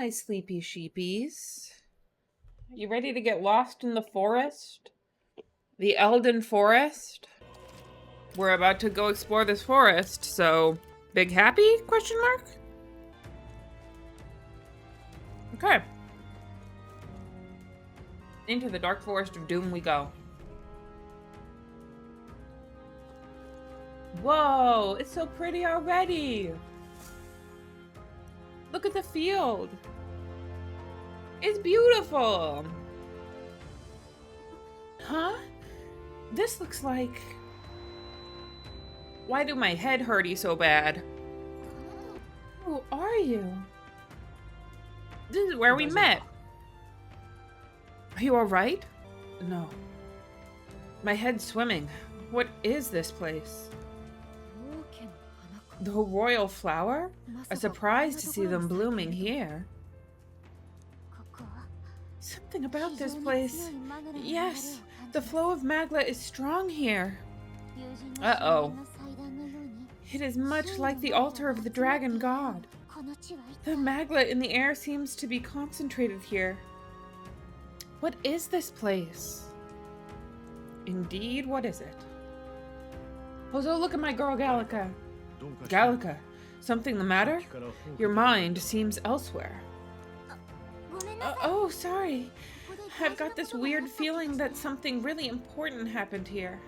my sleepy sheepies. You ready to get lost in the forest? The Elden Forest? We're about to go explore this forest, so big happy? Question mark? Okay. Into the dark forest of doom we go. Whoa, it's so pretty already. Look at the field. It's beautiful. Huh? This looks like... Why do my head hurty so bad? Who are you? This is where we met. Are you all right? No. My head's swimming. What is this place? The royal flower? A surprise to see them blooming here. Something about this place. Yes, the flow of magla is strong here. Uh-oh. It is much like the altar of the dragon god. The magla in the air seems to be concentrated here. What is this place? Indeed, what is it? Oh, look at my girl Gallica. Gallica, something the matter? Your mind seems elsewhere. Oh, sorry. I've got this weird feeling that something really important happened here.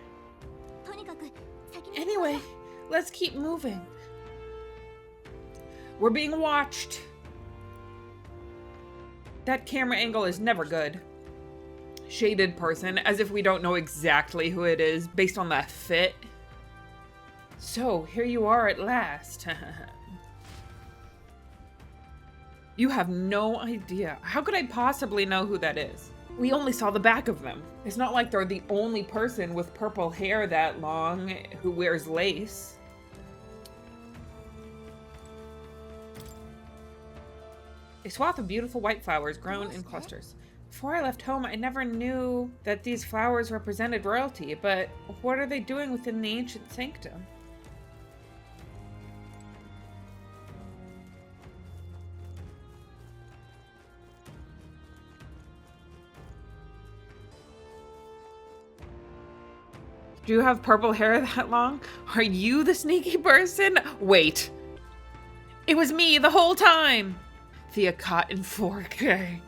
Anyway, let's keep moving. We're being watched. That camera angle is never good. Shaded person, as if we don't know exactly who it is based on that fit. So, here you are at last. You have no idea. How could I possibly know who that is? We only saw the back of them. It's not like they're the only person with purple hair that long who wears lace. A swath of beautiful white flowers grown in clusters. Before I left home, I never knew that these flowers represented royalty, but what are they doing within the ancient sanctum? Do you have purple hair that long? Are you the sneaky person? Wait. It was me the whole time! Thea caught in 4K.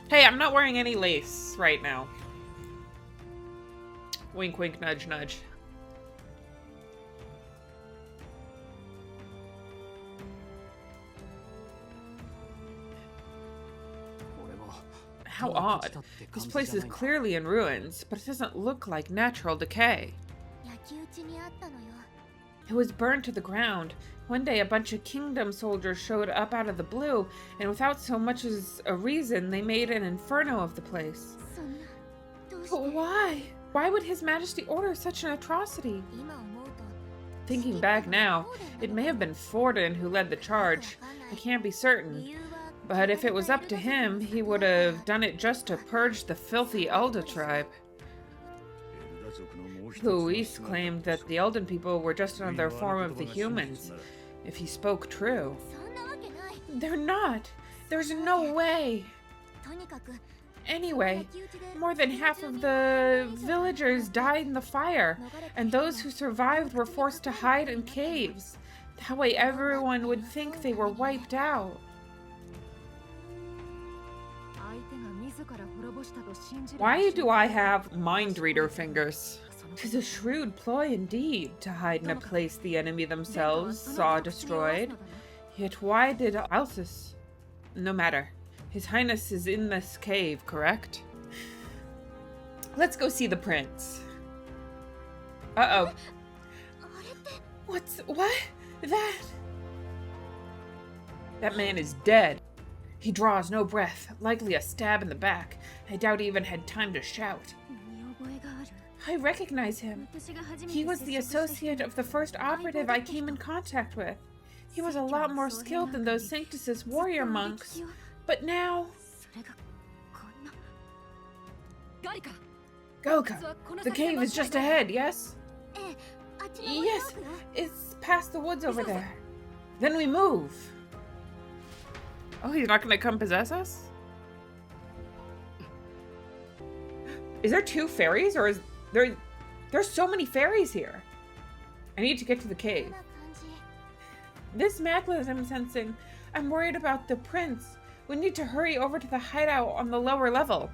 Hey, I'm not wearing any lace right now. Wink, wink, nudge, nudge. How odd. This place is clearly in ruins, but it doesn't look like natural decay. It was burned to the ground. One day a bunch of kingdom soldiers showed up out of the blue, and without so much as a reason, they made an inferno of the place. But why? Why would His Majesty order such an atrocity? Thinking back now, it may have been Forden who led the charge. I can't be certain. But if it was up to him, he would have done it just to purge the filthy Elda tribe. Luis claimed that the Elden people were just another form of the humans, if he spoke true. They're not! There's no way! Anyway, more than half of the villagers died in the fire, and those who survived were forced to hide in caves. That way everyone would think they were wiped out. Why do I have mind reader fingers? 'Tis a shrewd ploy indeed to hide in a place the enemy themselves saw destroyed. Yet why did Alsus? No matter. His Highness is in this cave, correct? Let's go see the prince. Uh-oh. What? That man is dead. He draws no breath, likely a stab in the back. I doubt he even had time to shout. I recognize him. He was the associate of the first operative I came in contact with. He was a lot more skilled than those Sanctus warrior monks. But now... Gallica, the cave is just ahead, yes? Yes, it's past the woods over there. Then we move. Oh, he's not gonna come possess us? Is there 2 fairies, or is there's so many fairies here? I need to get to the cave. This Magla I'm sensing. I'm worried about the prince. We need to hurry over to the hideout on the lower level.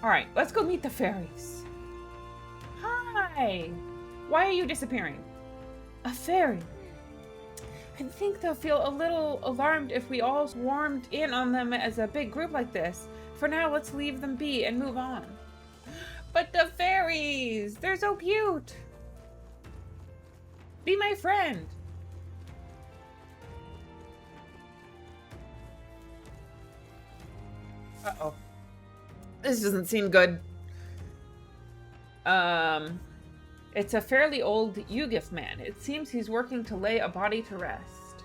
Alright, let's go meet the fairies. Hi! Why are you disappearing? A fairy. I think they'll feel a little alarmed if we all swarmed in on them as a big group like this. For now, let's leave them be and move on. But the fairies! They're so cute! Be my friend! Uh-oh. This doesn't seem good. It's a fairly old Yugif man. It seems he's working to lay a body to rest.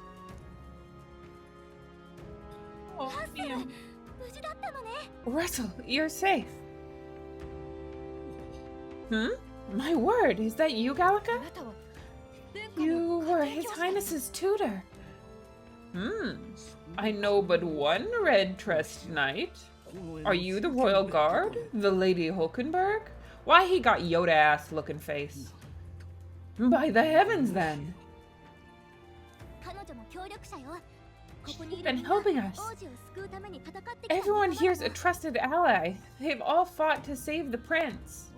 Oh, man. Russell, you're safe. My word, is that you, Gallica? You were His Highness's tutor. I know but one red-tressed knight. Are you the royal guard? The Lady Hulkenberg? Why, he got Yoda-ass looking face. By the heavens, then. She's been helping us. Everyone here's a trusted ally. They've all fought to save the prince.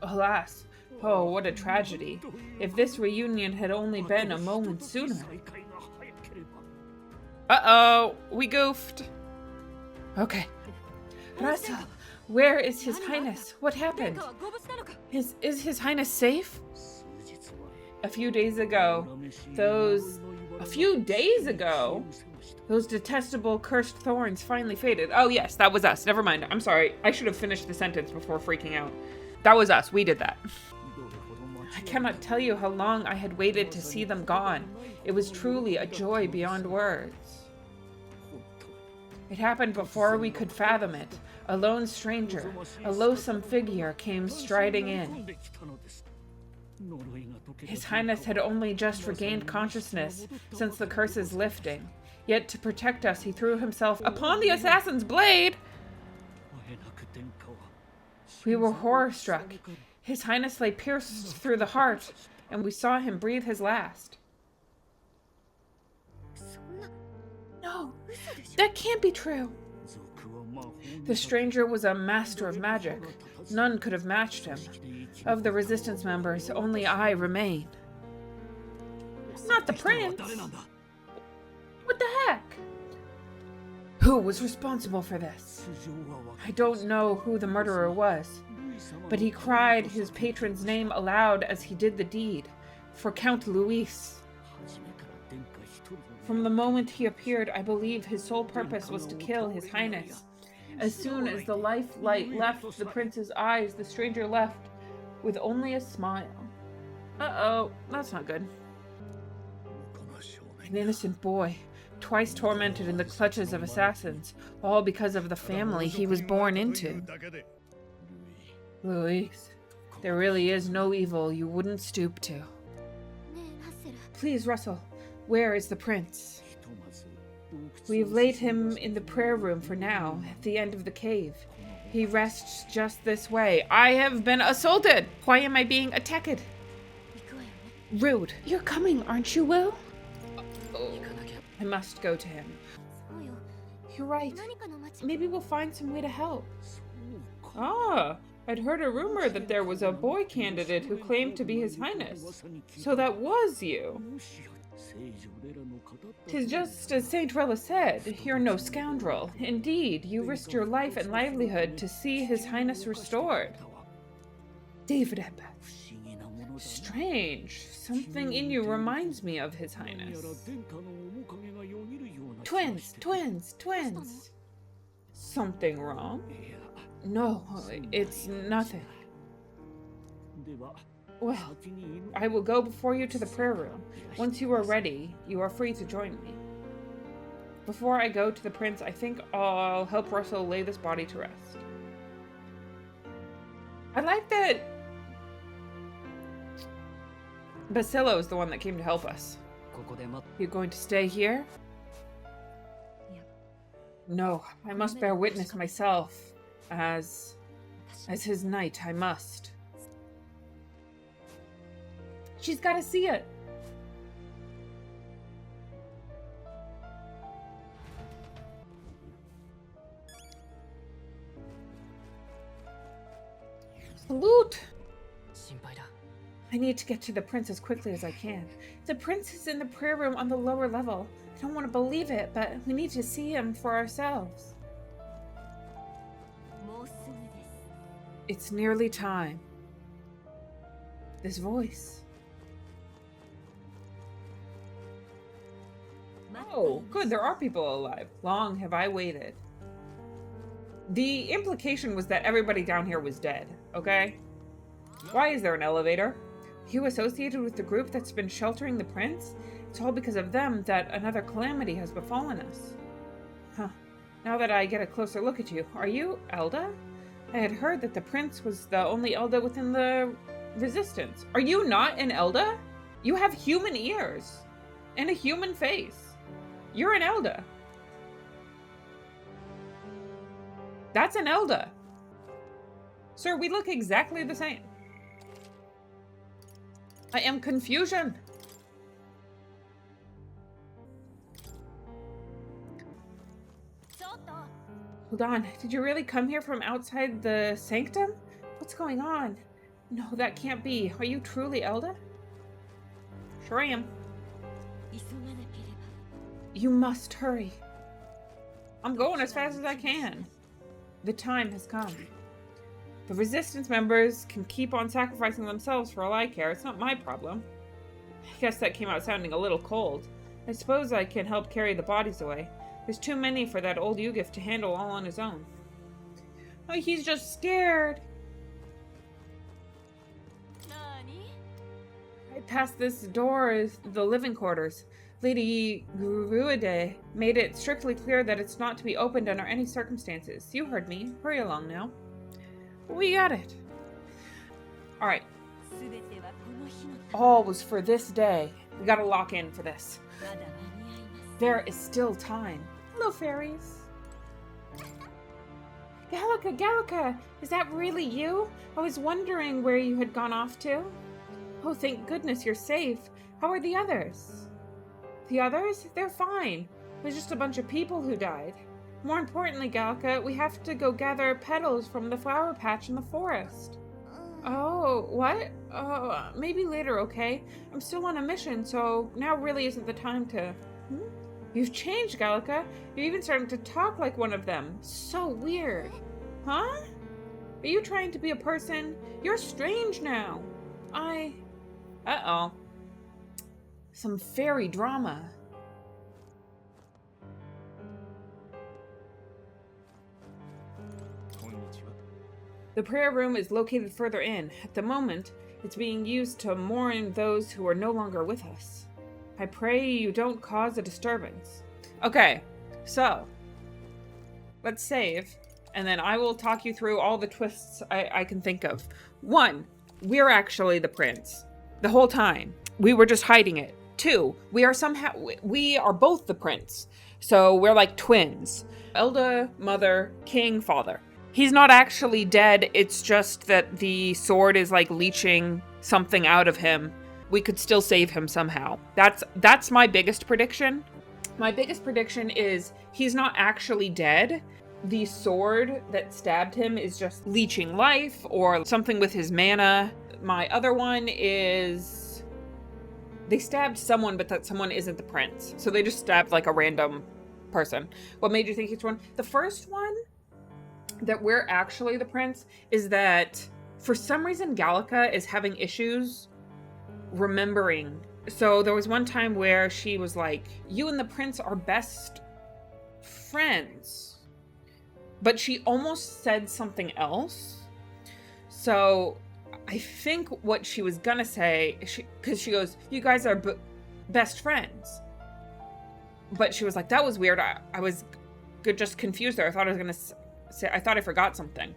Alas. Oh, what a tragedy. If this reunion had only been a moment sooner. Uh-oh, we goofed. Okay. Russell, where is His Highness? What happened? Is His Highness safe? A few days ago, those detestable cursed thorns finally faded. Oh yes, that was us. Never mind. I'm sorry. I should have finished the sentence before freaking out. That was us. We did that. I cannot tell you how long I had waited to see them gone. It was truly a joy beyond words. It happened before we could fathom it. A lone stranger, a loathsome figure came striding in. His Highness had only just regained consciousness since the curse's lifting. Yet to protect us, he threw himself upon the assassin's blade! We were horror-struck. His Highness lay pierced through the heart, and we saw him breathe his last. No, that can't be true. The stranger was a master of magic. None could have matched him. Of the resistance members, only I remain. Not the prince. What the heck? Who was responsible for this? I don't know who the murderer was, but he cried his patron's name aloud as he did the deed, for Count Luis. From the moment he appeared, I believe his sole purpose was to kill His Highness. As soon as the light left the prince's eyes, the stranger left with only a smile. Uh-oh, that's not good. An innocent boy, twice tormented in the clutches of assassins, all because of the family he was born into. Luis, there really is no evil you wouldn't stoop to. Please, Russell, where is the prince? We've laid him in the prayer room for now, at the end of the cave. He rests just this way. I have been assaulted! Why am I being attacked? Rude. You're coming, aren't you, Will? Oh, I must go to him. You're right. Maybe we'll find some way to help. Ah, I'd heard a rumor that there was a boy candidate who claimed to be His Highness. So that was you. 'Tis just as Saint Rella said, you're no scoundrel. Indeed, you risked your life and livelihood to see His Highness restored. David Ebeth. Strange. Something in you reminds me of His Highness. Twins. Something wrong? No, it's nothing. Well, I will go before you to the prayer room. Once you are ready, you are free to join me. Before I go to the prince, I think I'll help Russell lay this body to rest. I like that Basillo is the one that came to help us. You going to stay here? No, I must bear witness myself. As his knight, I must. She's got to see it. Salute! I need to get to the prince as quickly as I can. The prince is in the prayer room on the lower level. I don't want to believe it, but we need to see him for ourselves. It's nearly time. This voice. Oh, good, there are people alive. Long have I waited. The implication was that everybody down here was dead, okay? Why is there an elevator? Are you associated with the group that's been sheltering the prince? It's all because of them that another calamity has befallen us. Huh. Now that I get a closer look at you, are you Elda? I had heard that the prince was the only Elda within the resistance. Are you not an Elda? You have human ears and a human face. You're an Elda. That's an Elda. Sir, we look exactly the same. I am confusion. Hold on, did you really come here from outside the sanctum? What's going on? No, that can't be. Are you truly Elda? Sure I am. You must hurry. I'm going as fast as I can. The time has come. The resistance members can keep on sacrificing themselves for all I care. It's not my problem. I guess that came out sounding a little cold. I suppose I can help carry the bodies away. There's too many for that old Yugif to handle all on his own. Oh, he's just scared. I passed this door as the living quarters. Lady Guruide made it strictly clear that it's not to be opened under any circumstances. You heard me. Hurry along now. We got it. Alright. All was for this day. We gotta lock in for this. There is still time. Hello, fairies. Gallica, Gallica! Is that really you? I was wondering where you had gone off to. Oh, thank goodness you're safe. How are the others? The others? They're fine. There's just a bunch of people who died. More importantly, Gallica, we have to go gather petals from the flower patch in the forest. Oh, what? Maybe later, okay? I'm still on a mission, so now really isn't the time to... You've changed, Gallica. You're even starting to talk like one of them. So weird. Huh? Are you trying to be a person? You're strange now. Uh-oh. Some fairy drama. The prayer room is located further in. At the moment, it's being used to mourn those who are no longer with us. I pray you don't cause a disturbance. Okay, so let's save, and then I will talk you through all the twists I can think of. 1, we're actually the prince. The whole time. We were just hiding it. 2, we are both the prince. So we're like twins. Elda, mother, king, father. He's not actually dead, it's just that the sword is like leeching something out of him. We could still save him somehow. That's my biggest prediction. My biggest prediction is he's not actually dead. The sword that stabbed him is just leeching life or something with his mana. My other one is they stabbed someone, but that someone isn't the prince. So they just stabbed like a random person. What made you think it's one? The first one, that we're actually the prince, is that for some reason Gallica is having issues remembering. So there was one time where she was like, you and the prince are best friends, but she almost said something else. So I think what she was gonna say, because she goes, you guys are best friends, but she was like, that was weird. I was just confused there. I thought I was gonna say, I thought I forgot something.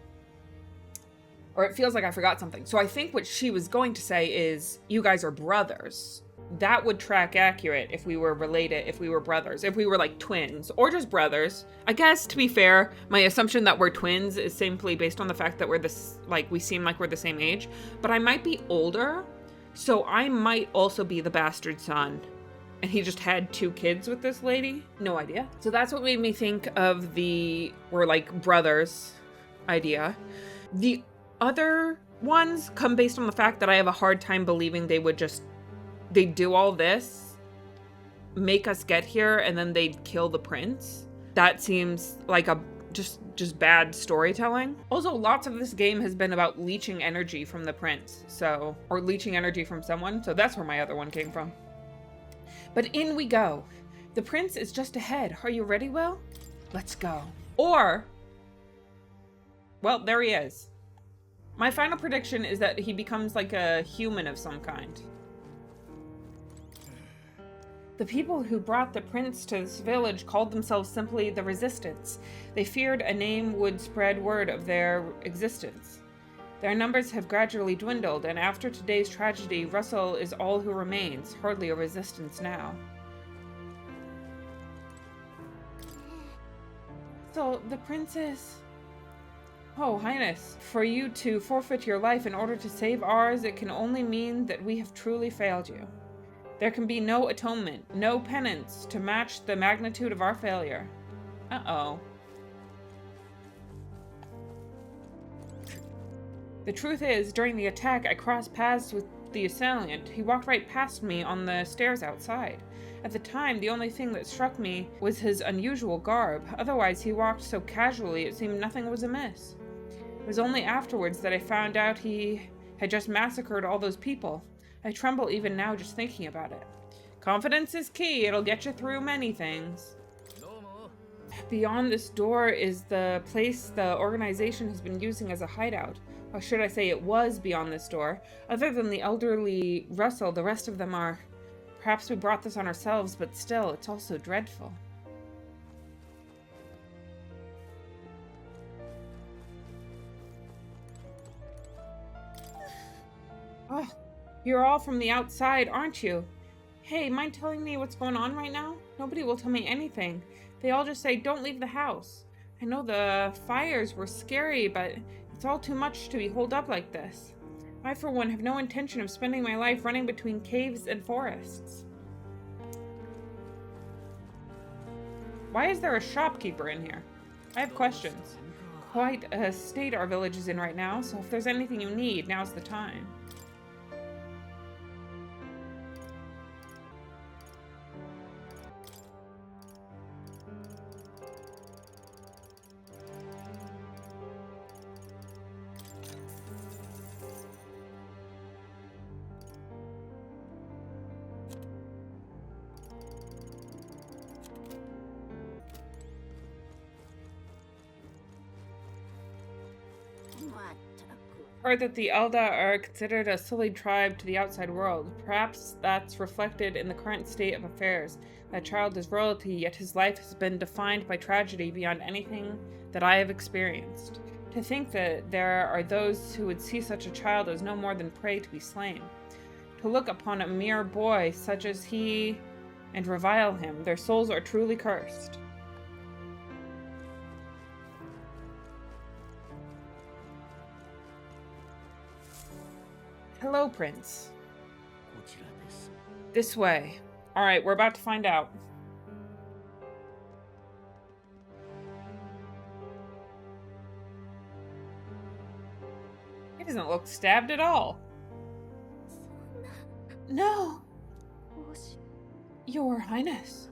Or it feels like I forgot something. So I think what she was going to say is, you guys are brothers. that would track accurate if we were related, if we were brothers, if we were like twins or just brothers. I guess, to be fair, my assumption that we're twins is simply based on the fact that we're this, like, we seem like we're the same age, but I might be older, so I might also be the bastard son. And he just had 2 kids with this lady? No idea. So that's what made me think of the we're like brothers idea. The other ones come based on the fact that I have a hard time believing they'd do all this, make us get here, and then they'd kill the prince. That seems like a just bad storytelling. Also, lots of this game has been about leeching energy from the prince, or leeching energy from someone, so that's where my other one came from. But in we go. The prince is just ahead. Are you ready, Will? Let's go. Or, well, there he is. My final prediction is that he becomes like a human of some kind. The people who brought the prince to this village called themselves simply the Resistance. They feared a name would spread word of their existence. Their numbers have gradually dwindled, and after today's tragedy, Russell is all who remains, hardly a resistance now. So, the princess... Oh, Highness, for you to forfeit your life in order to save ours, it can only mean that we have truly failed you. There can be no atonement, no penance to match the magnitude of our failure. Uh-oh. The truth is, during the attack, I crossed paths with the assailant. He walked right past me on the stairs outside. At the time, the only thing that struck me was his unusual garb. Otherwise, he walked so casually it seemed nothing was amiss. It was only afterwards that I found out he had just massacred all those people. I tremble even now just thinking about it. Confidence is key. It'll get you through many things. Beyond this door is the place the organization has been using as a hideout. Or should I say it was beyond this door. Other than the elderly Russell, the rest of them are... Perhaps we brought this on ourselves, but still, it's also dreadful. Oh, you're all from the outside, aren't you? Hey, mind telling me what's going on right now? Nobody will tell me anything. They all just say, don't leave the house. I know the fires were scary, but it's all too much to be holed up like this. I, for one, have no intention of spending my life running between caves and forests. Why is there a shopkeeper in here? I have questions. Quite a state our village is in right now, so if there's anything you need, now's the time. Heard that the Elda are considered a sullied tribe to the outside world. Perhaps that's reflected in the current state of affairs. That child is royalty, yet his life has been defined by tragedy beyond anything that I have experienced. To think that there are those who would see such a child as no more than prey to be slain. To look upon a mere boy such as he and revile him, their souls are truly cursed. Hello, Prince. This way. Alright, we're about to find out. He doesn't look stabbed at all. No. Your Highness.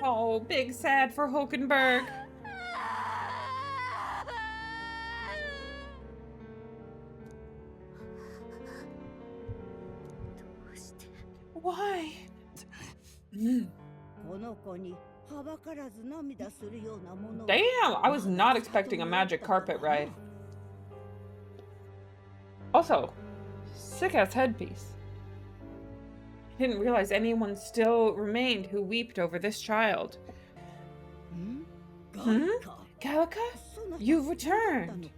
Oh, big sad for Hulkenberg. Why? Damn, I was not expecting a magic carpet ride. Also, sick-ass headpiece. I didn't realize anyone still remained who wept over this child. Gallica? You've returned!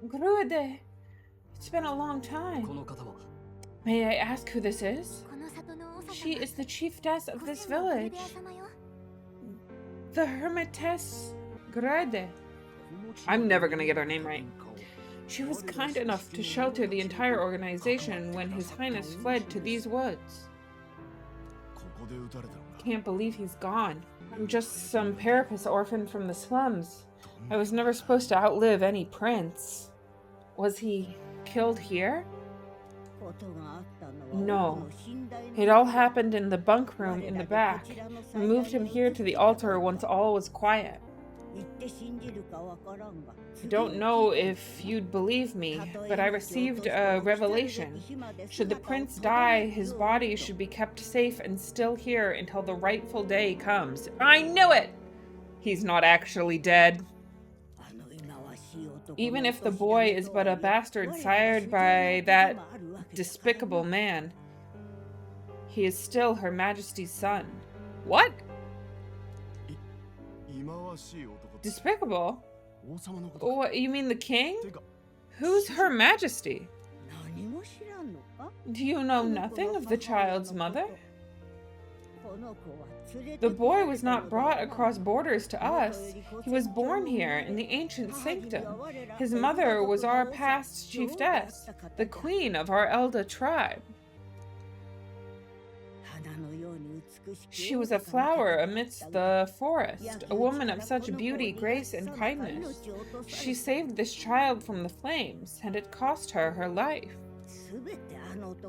Grude. It's been a long time. May I ask who this is? She is the chiefess of this village. The Hermitess Grade. I'm never gonna get her name right. She was kind enough to shelter the entire organization when His Highness fled to these woods. Can't believe he's gone. I'm just some Parapus orphan from the slums. I was never supposed to outlive any prince. Was he killed here? No. It all happened in the bunk room in the back. We moved him here to the altar once all was quiet. I don't know if you'd believe me, but I received a revelation. Should the prince die, his body should be kept safe and still here until the rightful day comes. I knew it! He's not actually dead. Even if the boy is but a bastard sired by that despicable man, he is still Her Majesty's son. What? Despicable? What, you mean the king? Who's Her Majesty? Do you know nothing of the child's mother? The boy was not brought across borders to us. He was born here in the ancient sanctum. His mother was our past chiefess, the queen of our Elda tribe. She was a flower amidst the forest, a woman of such beauty, grace, and kindness. She saved this child from the flames, and it cost her her life.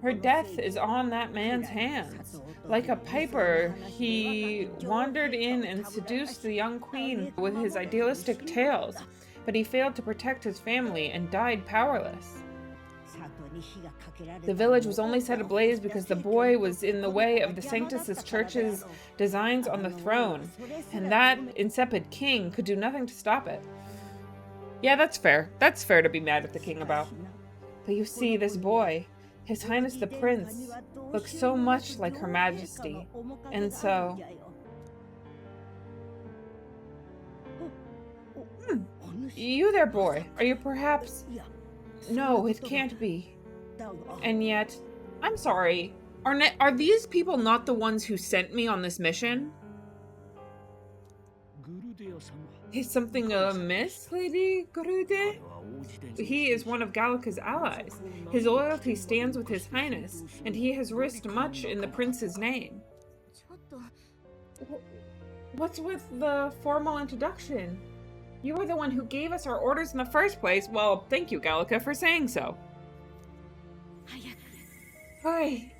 Her death is on that man's hands. Like a piper, he wandered in and seduced the young queen with his idealistic tales, but he failed to protect his family and died powerless. The village was only set ablaze because the boy was in the way of the Sanctus' church's designs on the throne, and that insipid king could do nothing to stop it. Yeah, that's fair. That's fair to be mad at the king about. But you see, this boy, His Highness the Prince, looks so much like Her Majesty, and so... You there, boy. Are you perhaps... No, it can't be. And yet... I'm sorry. Are these people not the ones who sent me on this mission? Is something amiss, Lady Gurude? He is one of Gallica's allies. His loyalty stands with His Highness, and he has risked much in the prince's name. What's with the formal introduction? You were the one who gave us our orders in the first place. Well, thank you, Gallica, for saying so. Hi.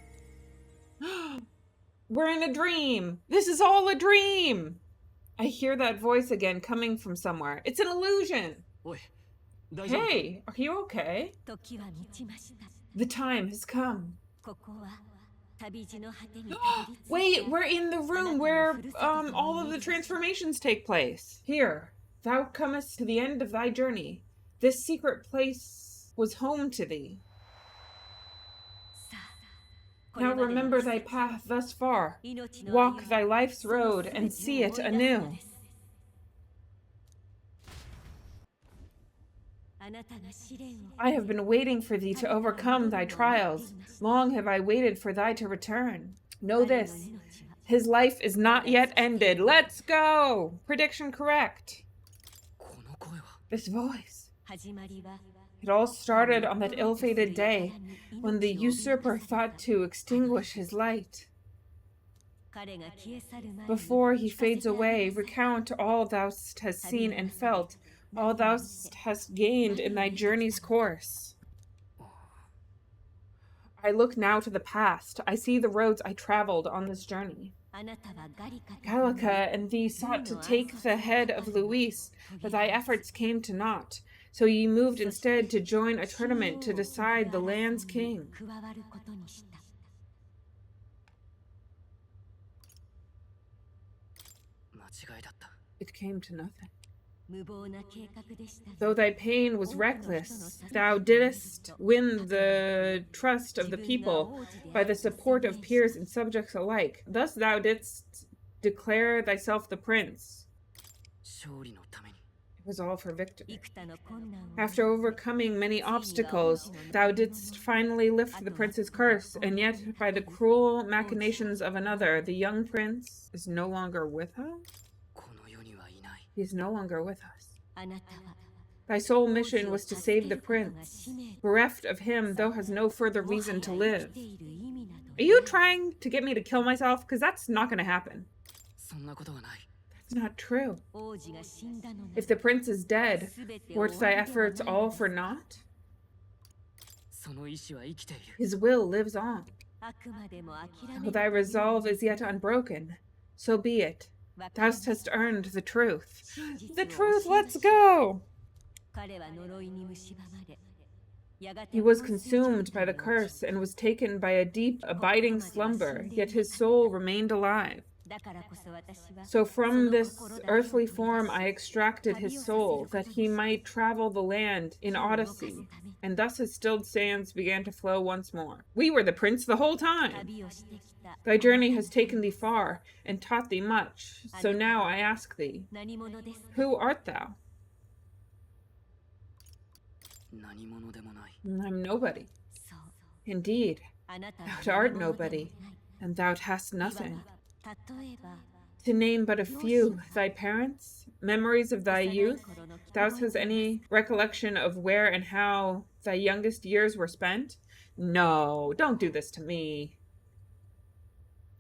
We're in a dream. This is all a dream. I hear that voice again coming from somewhere. It's an illusion. Hey, are you okay? The time has come. Wait, we're in the room where all of the transformations take place. Here, thou comest to the end of thy journey. This secret place was home to thee. Now remember thy path thus far. Walk thy life's road and see it anew. I have been waiting for thee to overcome thy trials. Long have I waited for thy to return. Know this, his life is not yet ended. Let's go! Prediction correct. This voice. It all started on that ill-fated day when the usurper thought to extinguish his light. Before he fades away, recount all thou hast seen and felt, all thou hast gained in thy journey's course. I look now to the past. I see the roads I traveled on this journey. Gallica and thee sought to take the head of Luis, but thy efforts came to naught. So ye moved instead to join a tournament to decide the land's king. It came to nothing. Though thy pain was reckless, thou didst win the trust of the people by the support of peers and subjects alike. Thus thou didst declare thyself the prince. It was all for victory. After overcoming many obstacles, thou didst finally lift the prince's curse, and yet by the cruel machinations of another, the young prince is no longer with us? He is no longer with us. Thy sole mission was to save the prince. Bereft of him, thou hast no further reason to live. Are you trying to get me to kill myself? Because that's not going to happen. That's not true. If the prince is dead, weren't thy efforts all for naught? His will lives on. Though thy resolve is yet unbroken, so be it. Thou hast earned the truth. The truth, let's go! He was consumed by the curse and was taken by a deep, abiding slumber, yet his soul remained alive. So from this earthly form I extracted his soul, that he might travel the land in Odyssey, and thus his stilled sands began to flow once more. We were the prince the whole time. Thy journey has taken thee far, and taught thee much, so now I ask thee, who art thou? I'm nobody. Indeed, thou art nobody, and thou hast nothing. To name but a few, thy parents, memories of thy youth, thou hast any recollection of where and how thy youngest years were spent? No, don't do this to me.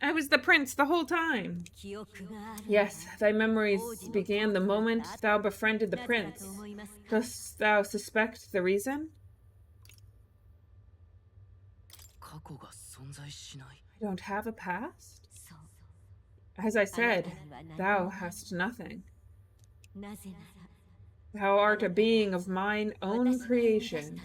I was the prince the whole time. Yes, thy memories began the moment thou befriended the prince. Dost thou suspect the reason? I don't have a past? As I said, thou hast nothing. Thou art a being of mine own creation.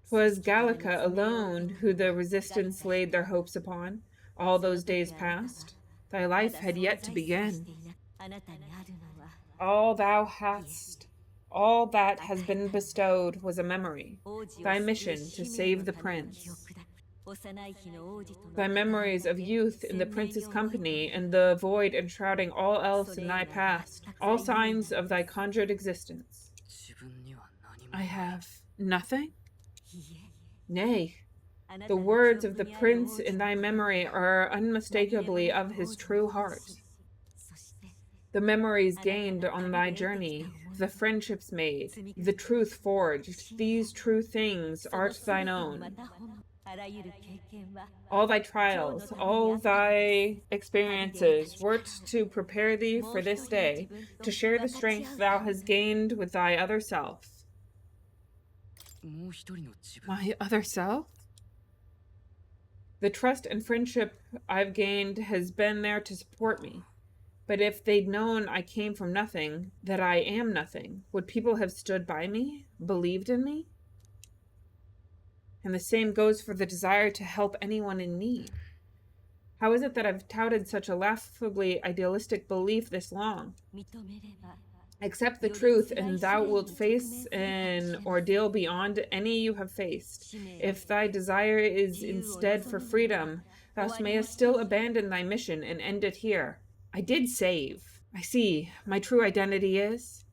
'Twas Gallica alone who the resistance laid their hopes upon. All those days past, thy life had yet to begin. All thou hadst, all that has been bestowed was a memory, thy mission to save the prince. Thy memories of youth in the prince's company, and the void enshrouding all else in thy past, all signs of thy conjured existence. I have nothing? Nay, the words of the prince in thy memory are unmistakably of his true heart. The memories gained on thy journey, the friendships made, the truth forged, these true things art thine own. All thy trials, all thy experiences wert to prepare thee for this day, to share the strength thou hast gained with thy other self. My other self? The trust and friendship I've gained has been there to support me. But if they'd known I came from nothing, that I am nothing, would people have stood by me, believed in me? And the same goes for the desire to help anyone in need. How is it that I've touted such a laughably idealistic belief this long? Accept the truth, and thou wilt face an ordeal beyond any you have faced. If thy desire is instead for freedom, thou mayest still abandon thy mission and end it here. I did save. I see. My true identity is.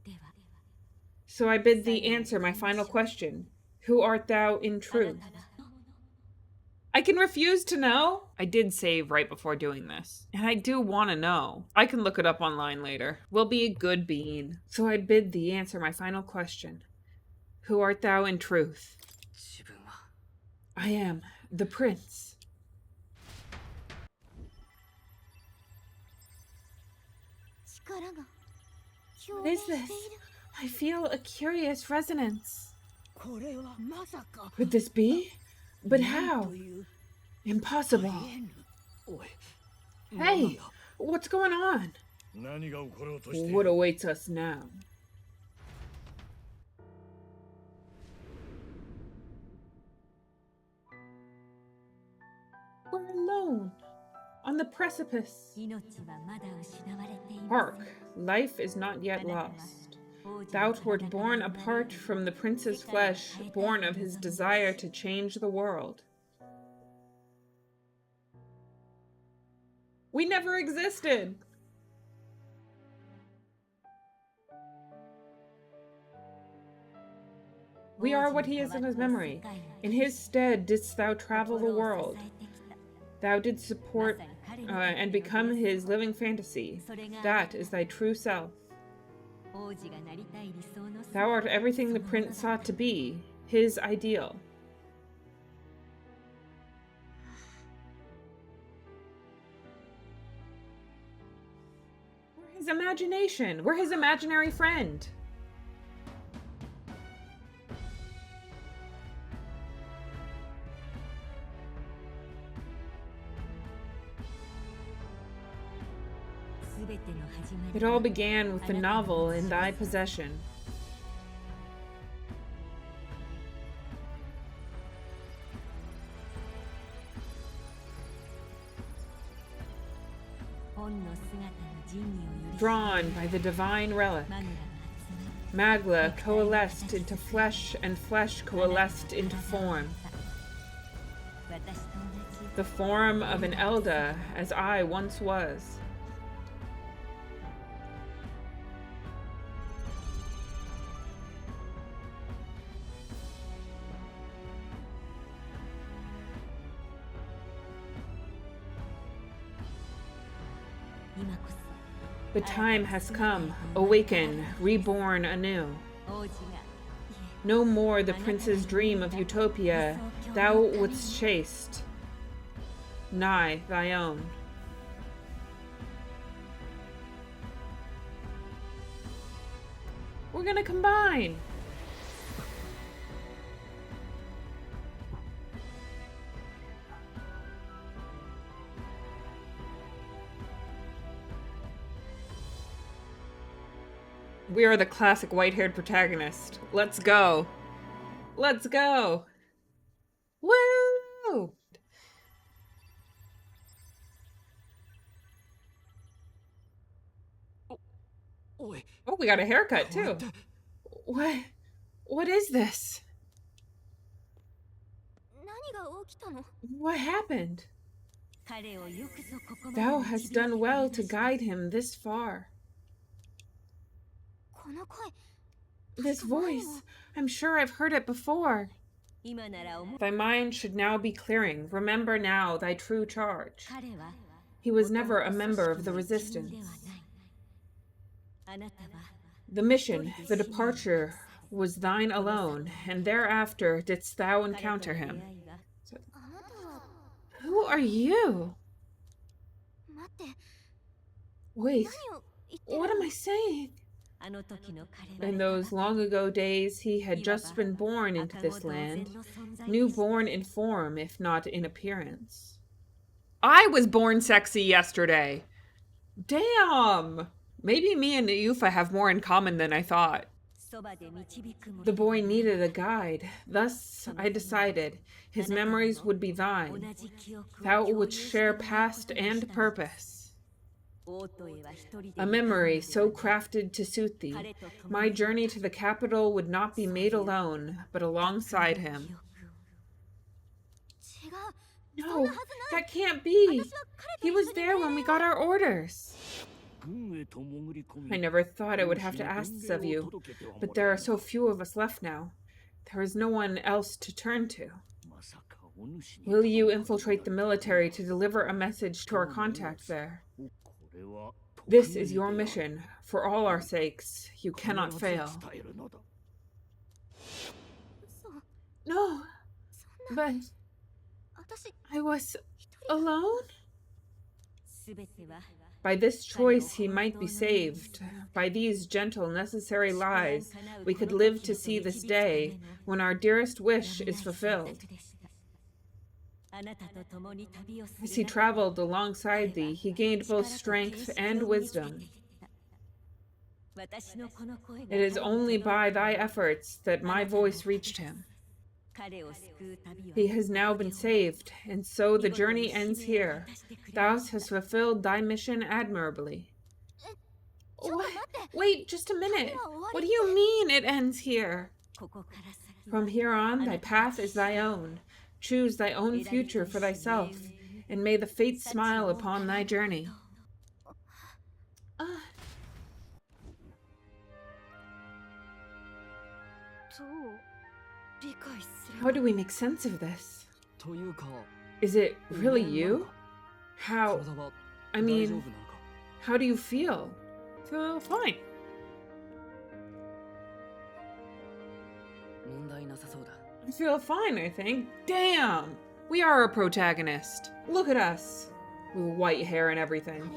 So I bid thee answer my final question. Who art thou in truth? I can refuse to know. I did save right before doing this, and I do want to know. I can look it up online later. Will be a good bean. So I bid thee answer my final question. Who art thou in truth? I am the prince. What is this? I feel a curious resonance. Could this be? But how? Impossible. Hey, what's going on? What awaits us now? We're alone, on the precipice. Hark, life is not yet lost. Thou wert born apart from the prince's flesh, born of his desire to change the world. We never existed. We are what he is in his memory. In his stead didst thou travel the world. Thou didst support and become his living fantasy. That is thy true self. Thou art everything the prince sought to be, his ideal. We're his imagination. We're his imaginary friend. It all began with the novel in thy possession. Drawn by the divine relic, Magla coalesced into flesh, and flesh coalesced into form. The form of an Elda, as I once was. The time has come, awaken, reborn anew. No more the prince's dream of utopia thou wouldst chased, nigh thy own. We're gonna combine! We are the classic white-haired protagonist. Let's go. Let's go. Woo! Oh, we got a haircut too. What is this? What happened? Thou hast done well to guide him this far. This voice, I'm sure I've heard it before. Thy mind should now be clearing. Remember now thy true charge. He was never a member of the resistance. The mission, the departure, was thine alone, and thereafter didst thou encounter him. Who are you? Wait, what am I saying? In those long ago days, he had just been born into this land, newborn in form, if not in appearance. I was born sexy yesterday. Damn! Maybe me and Yufa have more in common than I thought. The boy needed a guide. Thus, I decided, his memories would be thine. Thou wouldst share past and purpose. A memory so crafted to suit thee. My journey to the capital would not be made alone, but alongside him. No, that can't be. He was there when we got our orders. I never thought I would have to ask this of you, but there are so few of us left now. There is no one else to turn to. Will you infiltrate the military to deliver a message to our contact there? This is your mission. For all our sakes, you cannot fail. No, but I was alone? By this choice he might be saved. By these gentle, necessary lies, we could live to see this day when our dearest wish is fulfilled. As he traveled alongside thee, he gained both strength and wisdom. It is only by thy efforts that my voice reached him. He has now been saved, and so the journey ends here. Thou hast fulfilled thy mission admirably. Wait, just a minute. What do you mean it ends here? From here on, thy path is thy own. Choose thy own future for thyself, and may the fates smile upon thy journey. How do we make sense of this? Is it really you? How do you feel? Feel fine. I feel fine, I think. Damn! We are a protagonist. Look at us. With white hair and everything.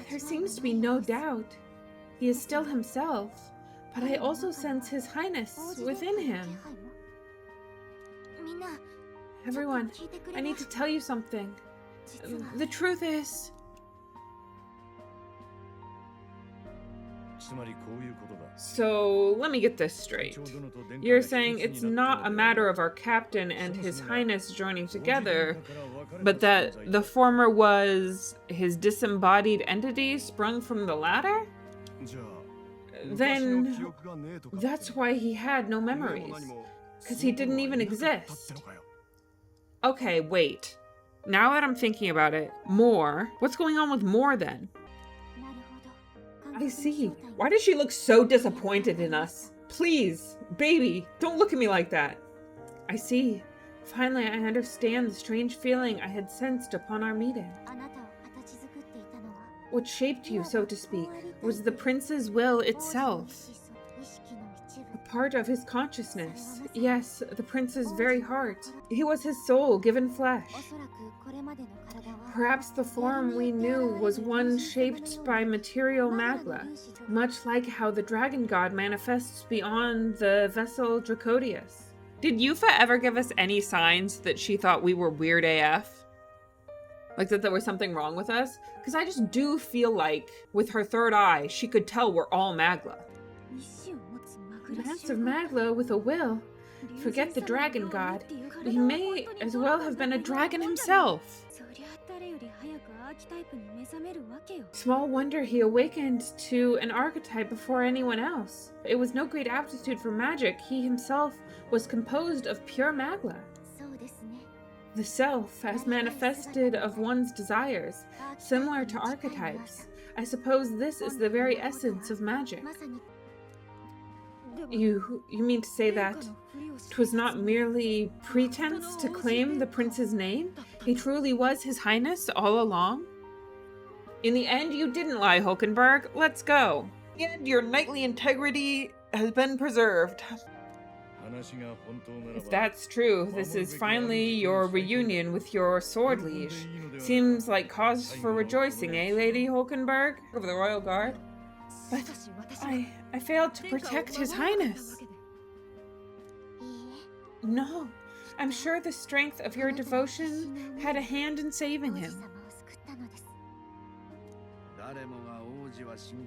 There seems to be no doubt. He is still himself, but I also sense His Highness within him. Everyone, I need to tell you something. The truth is... So, let me get this straight. You're saying it's not a matter of our captain and His Highness joining together, but that the former was his disembodied entity sprung from the latter? Then that's why he had no memories, because he didn't even exist. Okay, wait. Now that I'm thinking about it, more. What's going on with more then? I see. Why does she look so disappointed in us? Please, baby, don't look at me like that. I see. Finally, I understand the strange feeling I had sensed upon our meeting. What shaped you, so to speak, was the prince's will itself. A part of his consciousness. Yes, the prince's very heart. He was his soul given flesh. Perhaps the form we knew was one shaped by material magla, much like how the dragon god manifests beyond the vessel Dracodius. Did Yufa ever give us any signs that she thought we were weird AF? Like that there was something wrong with us? Because I just do feel like, with her third eye, she could tell we're all magla. Massive magla with a will. Forget the dragon god. He may as well have been a dragon himself. Small wonder he awakened to an archetype before anyone else. It was no great aptitude for magic. He himself was composed of pure magla. The self, as manifested of one's desires, similar to archetypes. I suppose this is the very essence of magic. You mean to say that 'twas not merely pretense to claim the prince's name? He truly was His Highness all along? In the end, you didn't lie, Hulkenberg. Let's go. In the end, your knightly integrity has been preserved. If that's true, this is finally your reunion with your sword liege. Seems like cause for rejoicing, eh, Lady Hulkenberg of the Royal Guard? But I failed to protect His Highness. No, I'm sure the strength of your devotion had a hand in saving him.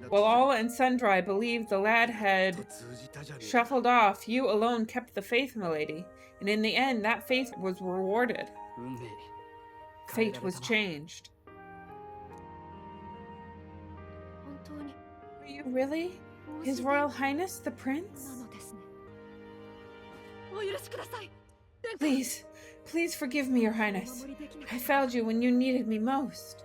While all and sundry believed the lad had shuffled off, you alone kept the faith, milady, and in the end that faith was rewarded. Fate was changed. Are you really? His Royal Highness, the Prince? Please forgive me, Your Highness. I failed you when you needed me most.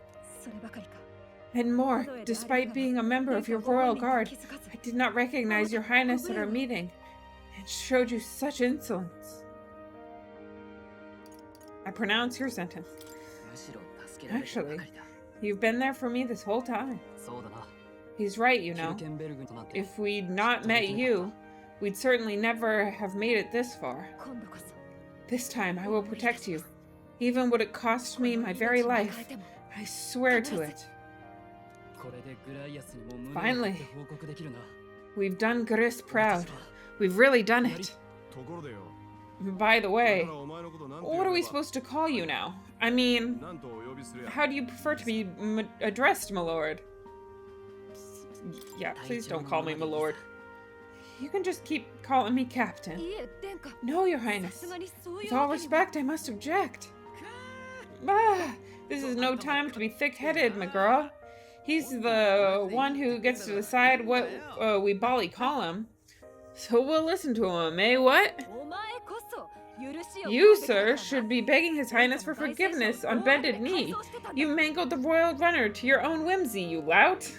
And more, despite being a member of your Royal Guard, I did not recognize Your Highness at our meeting, and showed you such insolence. I pronounce your sentence. Actually, you've been there for me this whole time. He's right, you know. If we'd not met you, we'd certainly never have made it this far. This time I will protect you, even would it cost me my very life. I swear to it. Finally, we've done Gris proud. We've really done it. By the way, what are we supposed to call you now? I mean, how do you prefer to be addressed, my lord? Yeah, please don't call me my lord. You can just keep calling me Captain. No, Your Highness. With all respect, I must object. This is no time to be thick-headed, my girl. He's the one who gets to decide what we bally call him. So we'll listen to him, eh, what? You, sir, should be begging His Highness for forgiveness on bended knee. You mangled the royal runner to your own whimsy, you lout.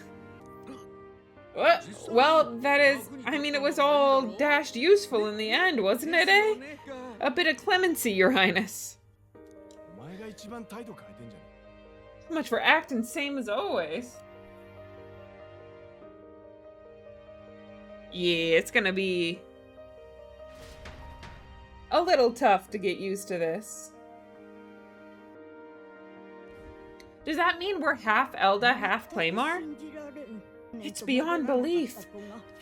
What? Well, I mean, it was all dashed useful in the end, wasn't it, eh? A bit of clemency, Your Highness. So much for acting same as always. Yeah, it's gonna be a little tough to get used to this. Does that mean we're half Elda, half Claymore? It's beyond belief.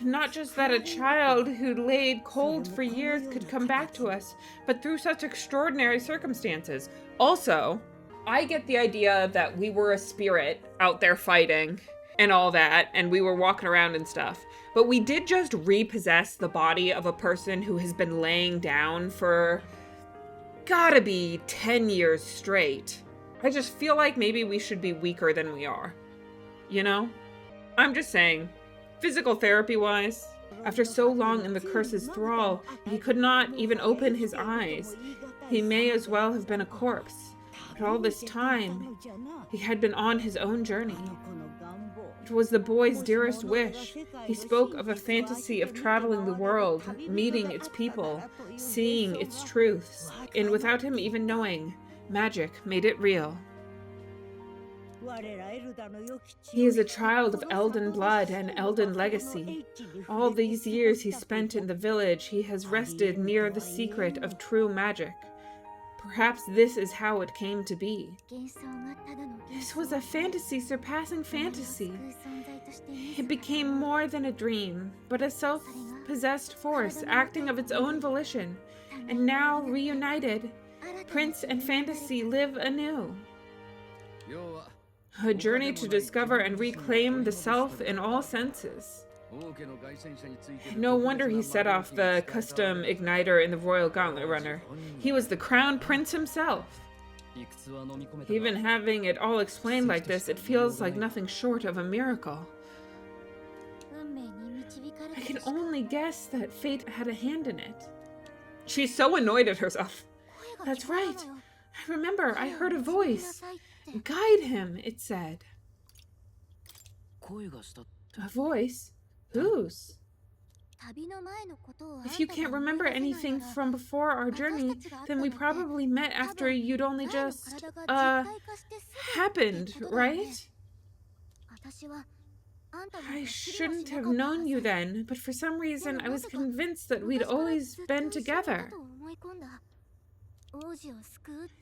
Not just that a child who'd laid cold for years could come back to us, but through such extraordinary circumstances. Also, I get the idea that we were a spirit out there fighting and all that, and we were walking around and stuff. But we did just repossess the body of a person who has been laying down for gotta be 10 years straight. I just feel like maybe we should be weaker than we are. You know? I'm just saying, physical therapy-wise, after so long in the curse's thrall, he could not even open his eyes. He may as well have been a corpse. But all this time, he had been on his own journey. It was the boy's dearest wish. He spoke of a fantasy of traveling the world, meeting its people, seeing its truths, and without him even knowing, magic made it real. He is a child of Elden blood and Elden legacy. All these years he spent in the village, he has rested near the secret of true magic. Perhaps this is how it came to be. This was a fantasy surpassing fantasy. It became more than a dream, but a self-possessed force acting of its own volition. And now, reunited, Prince and fantasy live anew. A journey to discover and reclaim the self in all senses. No wonder he set off the custom igniter in the Royal Gauntlet Runner. He was the crown prince himself. Even having it all explained like this, it feels like nothing short of a miracle. I can only guess that fate had a hand in it. She's so annoyed at herself. That's right. I remember I heard a voice. Guide him, it said. A voice? Whose? If you can't remember anything from before our journey, then we probably met after you'd only just, happened, right? I shouldn't have known you then, but for some reason I was convinced that we'd always been together.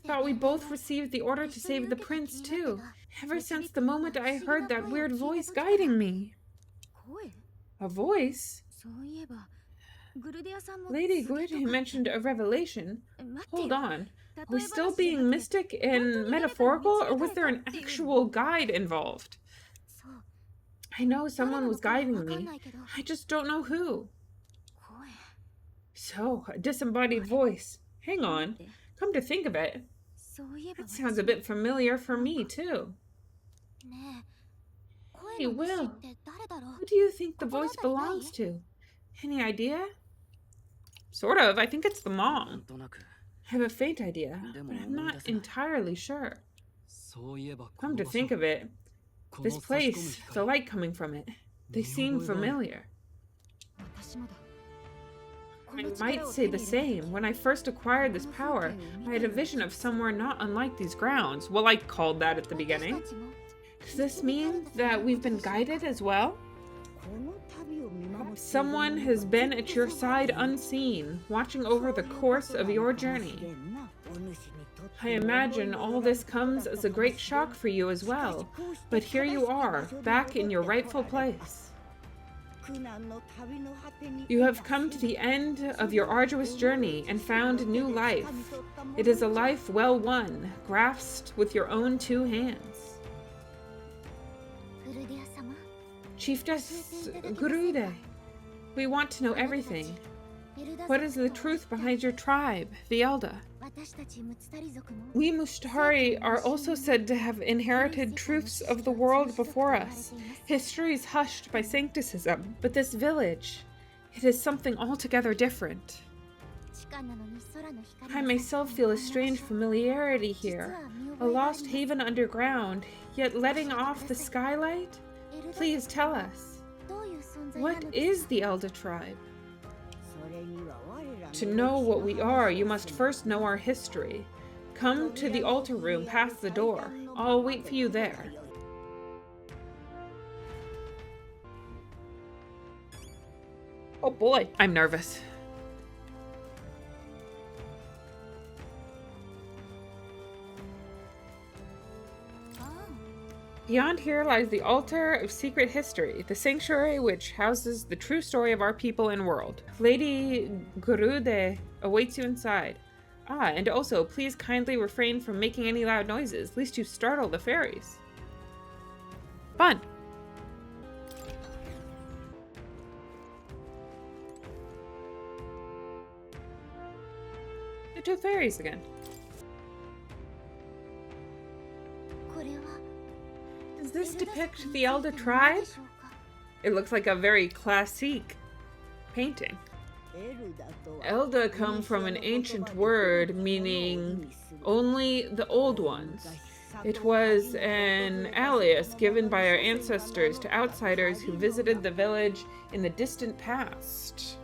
Thought we both received the order to save the prince, too. Ever since the moment I heard that weird voice guiding me. A voice? Lady Gurude mentioned a revelation. Hold on. Are we still being mystic and metaphorical, or was there an actual guide involved? I know someone was guiding me. I just don't know who. So, a disembodied voice. Hang on. Come to think of it, that sounds a bit familiar for me, too. Hey, Will, who do you think the voice belongs to? Any idea? Sort of. I think it's the mom. I have a faint idea, but I'm not entirely sure. Come to think of it, this place, the light coming from it, they seem familiar. I might say the same. When I first acquired this power, I had a vision of somewhere not unlike these grounds. Well, I called that at the beginning. Does this mean that we've been guided as well? Someone has been at your side unseen, watching over the course of your journey. I imagine all this comes as a great shock for you as well, but here you are, back in your rightful place. You have come to the end of your arduous journey and found new life. It is a life well won, grasped with your own two hands. Chiefess Gurude, we want to know everything. What is the truth behind your tribe, the Elda? We Mushtari are also said to have inherited truths of the world before us, histories hushed by sancticism. But this village, it is something altogether different. I myself feel a strange familiarity here, a lost haven underground, yet letting off the skylight? Please tell us. What is the Elder tribe? To know what we are, you must first know our history. Come to the altar room past the door. I'll wait for you there. Oh boy, I'm nervous. Beyond here lies the altar of secret history, the sanctuary which houses the true story of our people and world. Lady Gurude awaits you inside. Ah, and also, please kindly refrain from making any loud noises, lest you startle the fairies. Fun! The two fairies again. Does this depict the Elder tribe? It looks like a very classic painting. Elder come from an ancient word meaning only the old ones. It was an alias given by our ancestors to outsiders who visited the village in the distant past.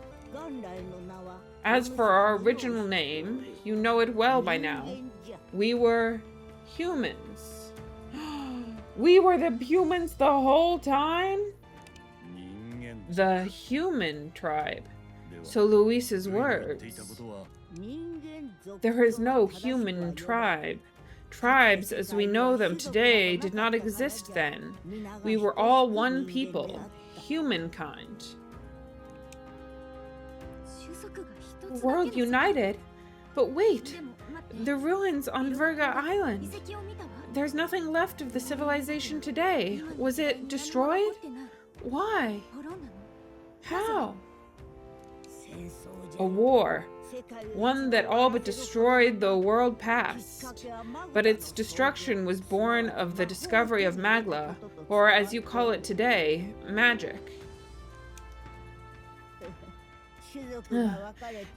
As for our original name, you know it well by now. We were humans. We were the humans the whole time? The human tribe. So Luis's words. There is no human tribe. Tribes as we know them today did not exist then. We were all one people, humankind. The world united? But wait, the ruins on Virga Island. There's nothing left of the civilization today. Was it destroyed? Why? How? A war. One that all but destroyed the world past. But its destruction was born of the discovery of Magla, or as you call it today, magic.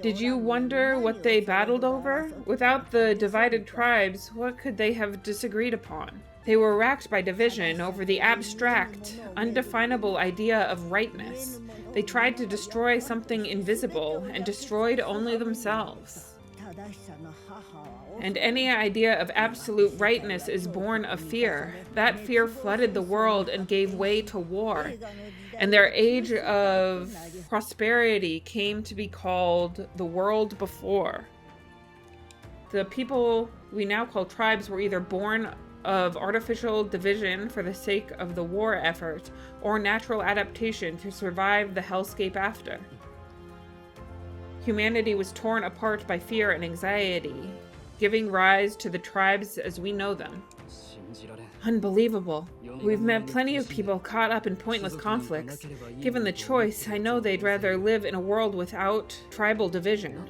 Did you wonder what they battled over? Without the divided tribes, what could they have disagreed upon? They were racked by division over the abstract, undefinable idea of rightness. They tried to destroy something invisible and destroyed only themselves. And any idea of absolute rightness is born of fear. That fear flooded the world and gave way to war. And their age of prosperity came to be called the world before. The people we now call tribes were either born of artificial division for the sake of the war effort, or natural adaptation to survive the hellscape after. Humanity was torn apart by fear and anxiety, giving rise to the tribes as we know them. Unbelievable. We've met plenty of people caught up in pointless conflicts. Given the choice, I know they'd rather live in a world without tribal division.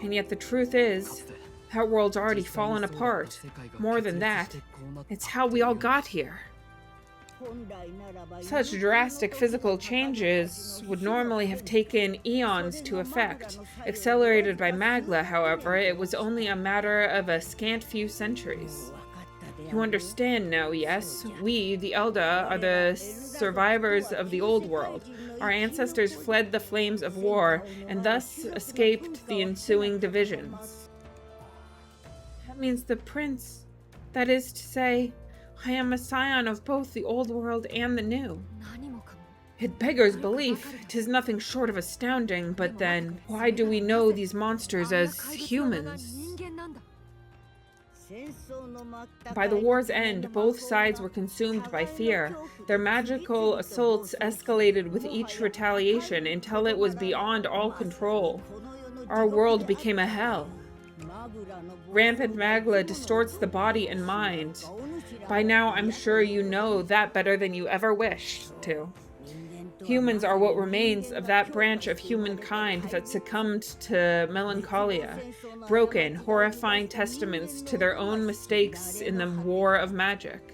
And yet the truth is, that world's already fallen apart. More than that, it's how we all got here. Such drastic physical changes would normally have taken eons to effect. Accelerated by Magla, however, it was only a matter of a scant few centuries. You understand now, yes? We, the Elda, are the survivors of the old world. Our ancestors fled the flames of war, and thus escaped the ensuing divisions. That means the prince, that is to say, I am a scion of both the old world and the new. It beggars belief. 'Tis nothing short of astounding, but then, why do we know these monsters as humans? By the war's end, both sides were consumed by fear. Their magical assaults escalated with each retaliation until it was beyond all control. Our world became a hell. Rampant Magla distorts the body and mind. By now, I'm sure you know that better than you ever wished to. Humans are what remains of that branch of humankind that succumbed to melancholia, broken, horrifying testaments to their own mistakes in the war of magic.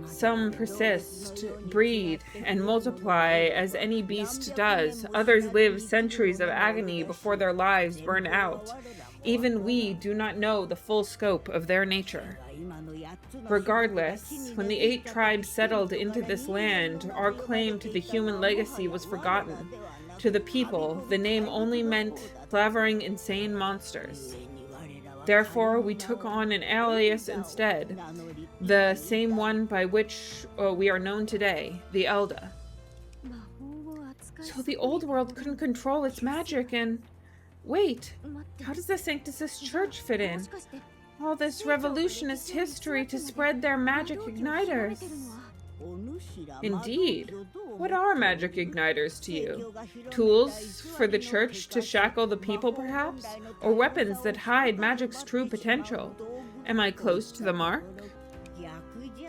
Some persist, breed, and multiply as any beast does. Others live centuries of agony before their lives burn out. Even we do not know the full scope of their nature. Regardless, when the 8 tribes settled into this land, our claim to the human legacy was forgotten. To the people, the name only meant slavering insane monsters. Therefore, we took on an alias instead, the same one by which we are known today, the Elda. So the old world couldn't control its magic and... Wait, how does the Sanctus' church fit in? All this revolutionist history to spread their magic igniters. Indeed. What are magic igniters to you? Tools for the church to shackle the people, perhaps? Or weapons that hide magic's true potential? Am I close to the mark?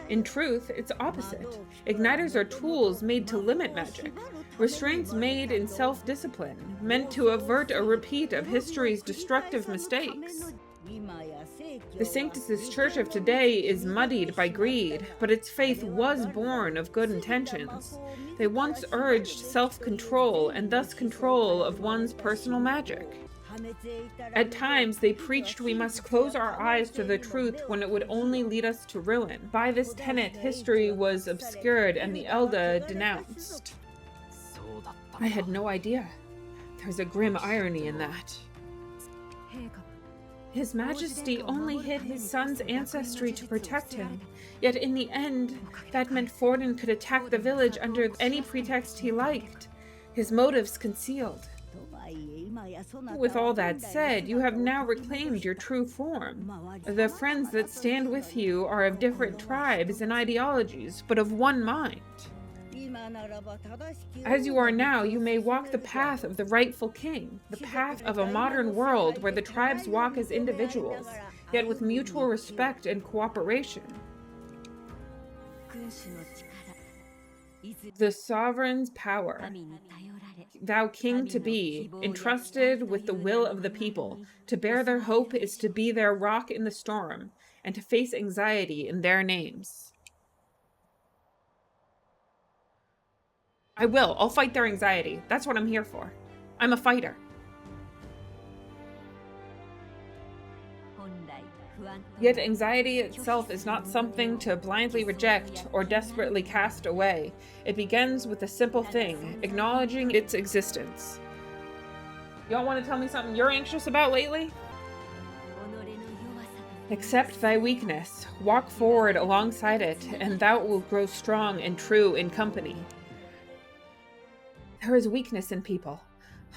In truth, it's opposite. Igniters are tools made to limit magic. Restraints made in self-discipline, meant to avert a repeat of history's destructive mistakes. The Sanctus' church of today is muddied by greed, but its faith was born of good intentions. They once urged self-control and thus control of one's personal magic. At times, they preached we must close our eyes to the truth when it would only lead us to ruin. By this tenet, history was obscured and the Elda denounced. I had no idea. There's a grim irony in that. His Majesty only hid his son's ancestry to protect him, yet in the end, that meant Forden could attack the village under any pretext he liked, his motives concealed. With all that said, you have now reclaimed your true form. The friends that stand with you are of different tribes and ideologies, but of one mind. As you are now, you may walk the path of the rightful king, the path of a modern world where the tribes walk as individuals, yet with mutual respect and cooperation. The sovereign's power. Thou king to be, entrusted with the will of the people, to bear their hope is to be their rock in the storm, and to face anxiety in their names. I will. I'll fight their anxiety. That's what I'm here for. I'm a fighter. Yet anxiety itself is not something to blindly reject or desperately cast away. It begins with a simple thing, acknowledging its existence. Y'all want to tell me something you're anxious about lately? Accept thy weakness, walk forward alongside it, and thou wilt grow strong and true in company. There is weakness in people.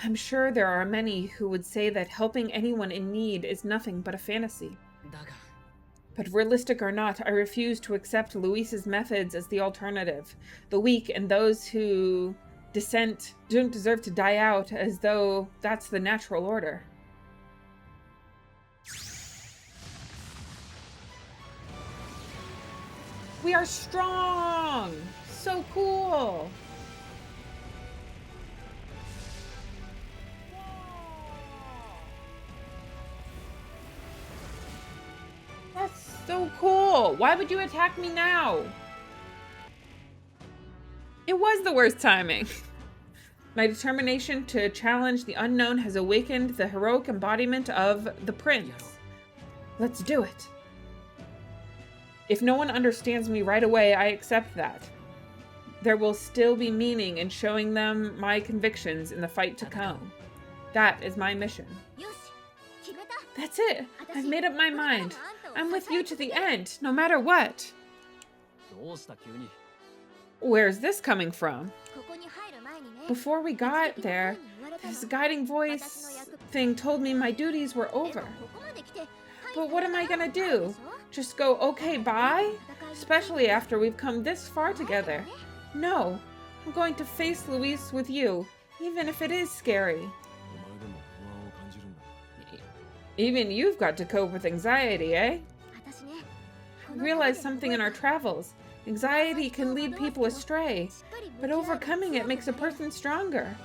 I'm sure there are many who would say that helping anyone in need is nothing but a fantasy. But realistic or not, I refuse to accept Luis's methods as the alternative. The weak and those who dissent don't deserve to die out as though that's the natural order. We are strong! So cool! That's so cool! Why would you attack me now? It was the worst timing. My determination to challenge the unknown has awakened the heroic embodiment of the prince. Let's do it. If no one understands me right away, I accept that. There will still be meaning in showing them my convictions in the fight to come. That is my mission. That's it. I've made up my mind. I'm with you to the end, no matter what. Where's this coming from? Before we got there, this guiding voice thing told me my duties were over. But what am I gonna do? Just go, okay, bye? Especially after we've come this far together. No, I'm going to face Luis with you, even if it is scary. Even you've got to cope with anxiety, eh? I realized something in our travels. Anxiety can lead people astray, but overcoming it makes a person stronger.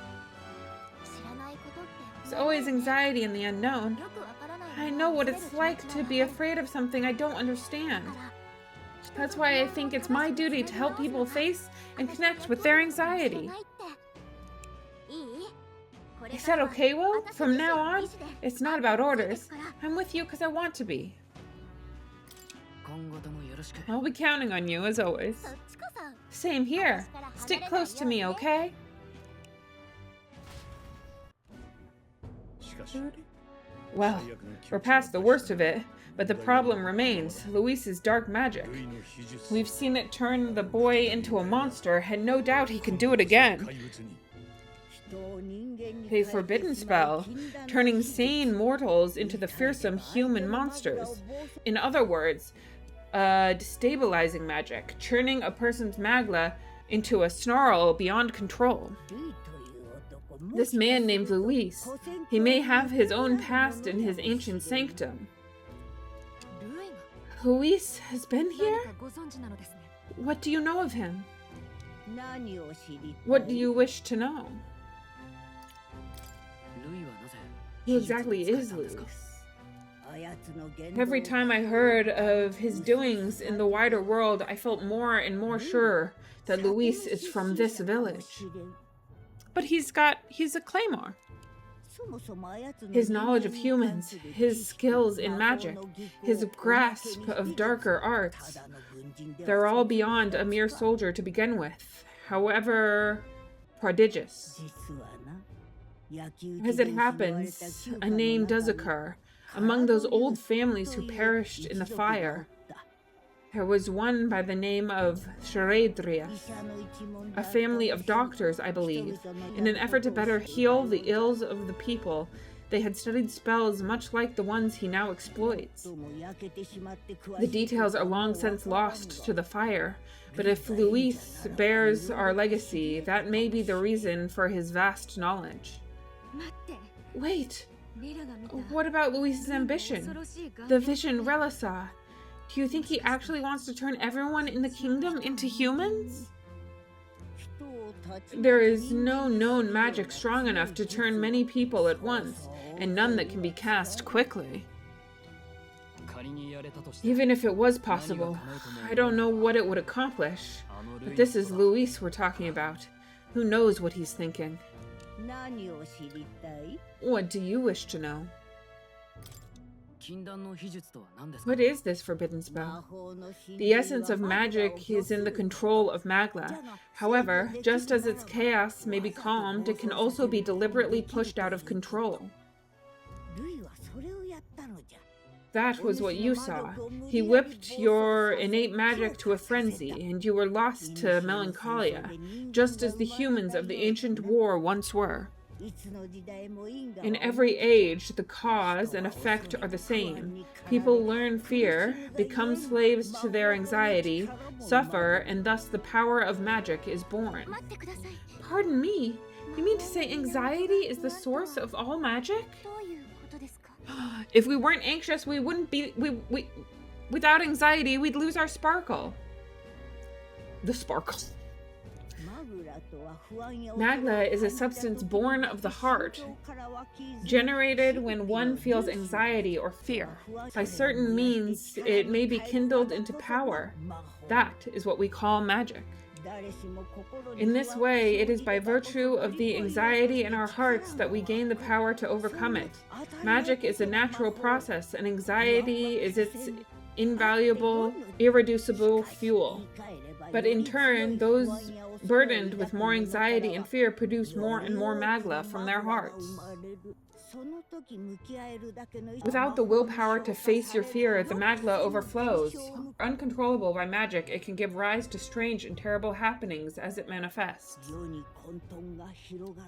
There's always anxiety in the unknown. I know what it's like to be afraid of something I don't understand. That's why I think it's my duty to help people face and connect with their anxiety. Is that okay, Will? From now on, it's not about orders. I'm with you because I want to be. I'll be counting on you, as always. Same here. Stick close to me, okay? Well, we're past the worst of it, but the problem remains, Luis's dark magic. We've seen it turn the boy into a monster, and no doubt he can do it again. A forbidden spell, turning sane mortals into the fearsome human monsters. In other words, destabilizing magic, churning a person's magla into a snarl beyond control. This man named Luis, he may have his own past in his ancient sanctum. Luis has been here? What do you know of him? What do you wish to know? Who exactly is Luis? Every time I heard of his doings in the wider world, I felt more and more sure that Luis is from this village. But he's a claymore. His knowledge of humans, his skills in magic, his grasp of darker arts, they're all beyond a mere soldier to begin with, however prodigious. As it happens, a name does occur among those old families who perished in the fire. There was one by the name of Sharedrias, a family of doctors, I believe. In an effort to better heal the ills of the people, they had studied spells much like the ones he now exploits. The details are long since lost to the fire, but if Luis bears our legacy, that may be the reason for his vast knowledge. Wait! What about Luis's ambition? The vision Rella saw. Do you think he actually wants to turn everyone in the kingdom into humans? There is no known magic strong enough to turn many people at once, and none that can be cast quickly. Even if it was possible, I don't know what it would accomplish. But this is Luis we're talking about. Who knows what he's thinking? What do you wish to know? What is this forbidden spell? The essence of magic is in the control of Magla. However, just as its chaos may be calmed, it can also be deliberately pushed out of control. That was what you saw. He whipped your innate magic to a frenzy, and you were lost to melancholia, just as the humans of the ancient war once were. In every age, the cause and effect are the same. People learn fear, become slaves to their anxiety, suffer, and thus the power of magic is born. Pardon me, you mean to say anxiety is the source of all magic? If we weren't anxious, we wouldn't be... without anxiety, we'd lose our sparkle. The sparkle. Magla is a substance born of the heart, generated when one feels anxiety or fear. By certain means, it may be kindled into power. That is what we call magic. In this way, it is by virtue of the anxiety in our hearts that we gain the power to overcome it. Magic is a natural process, and anxiety is its invaluable, irreducible fuel. But in turn, those burdened with more anxiety and fear produce more and more magla from their hearts. Without the willpower to face your fear, the magla overflows. Uncontrollable by magic, it can give rise to strange and terrible happenings as it manifests.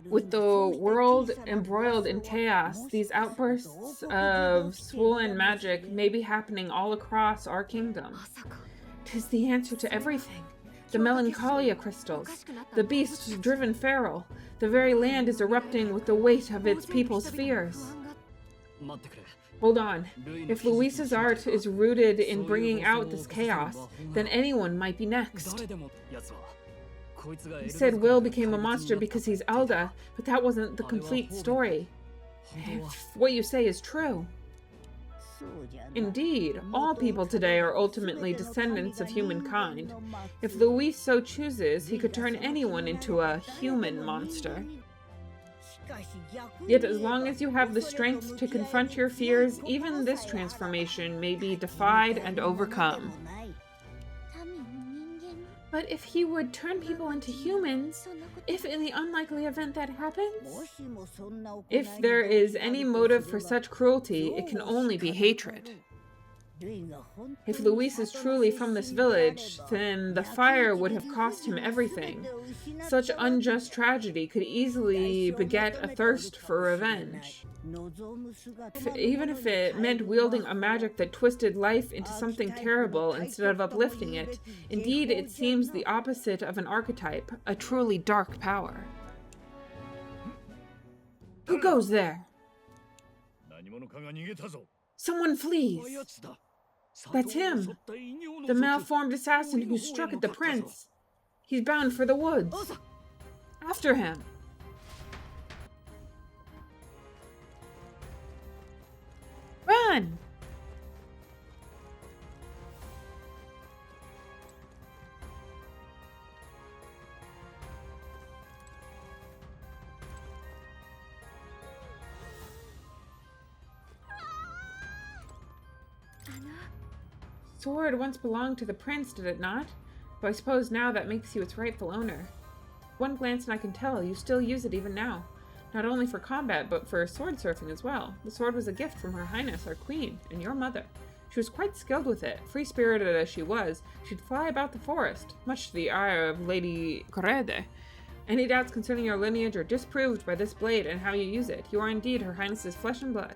With the world embroiled in chaos, these outbursts of swollen magic may be happening all across our kingdom. 'Tis the answer to everything. The melancholia crystals, the beast-driven feral. The very land is erupting with the weight of its people's fears. Hold on. If Luis's art is rooted in bringing out this chaos, then anyone might be next. You said Will became a monster because he's Elda, but that wasn't the complete story. If what you say is true. Indeed, all people today are ultimately descendants of humankind. If Luis so chooses, he could turn anyone into a human monster. Yet as long as you have the strength to confront your fears, even this transformation may be defied and overcome. But if he would turn people into humans, if in the unlikely event that happens, if there is any motive for such cruelty, it can only be hatred. If Luis is truly from this village, then the fire would have cost him everything. Such unjust tragedy could easily beget a thirst for revenge. Even if it meant wielding a magic that twisted life into something terrible instead of uplifting it, indeed it seems the opposite of an archetype, a truly dark power. Who goes there? Someone flees. That's him, the malformed assassin who struck at the prince. He's bound for the woods. After him. Run! Sword once belonged to the prince, did it not? But I suppose now that makes you its rightful owner. One glance and I can tell you still use it even now. Not only for combat, but for sword surfing as well. The sword was a gift from Her Highness, our queen, and your mother. She was quite skilled with it. Free-spirited as she was, she'd fly about the forest, much to the ire of Lady Correde. Any doubts concerning your lineage are disproved by this blade and how you use it. You are indeed Her Highness's flesh and blood.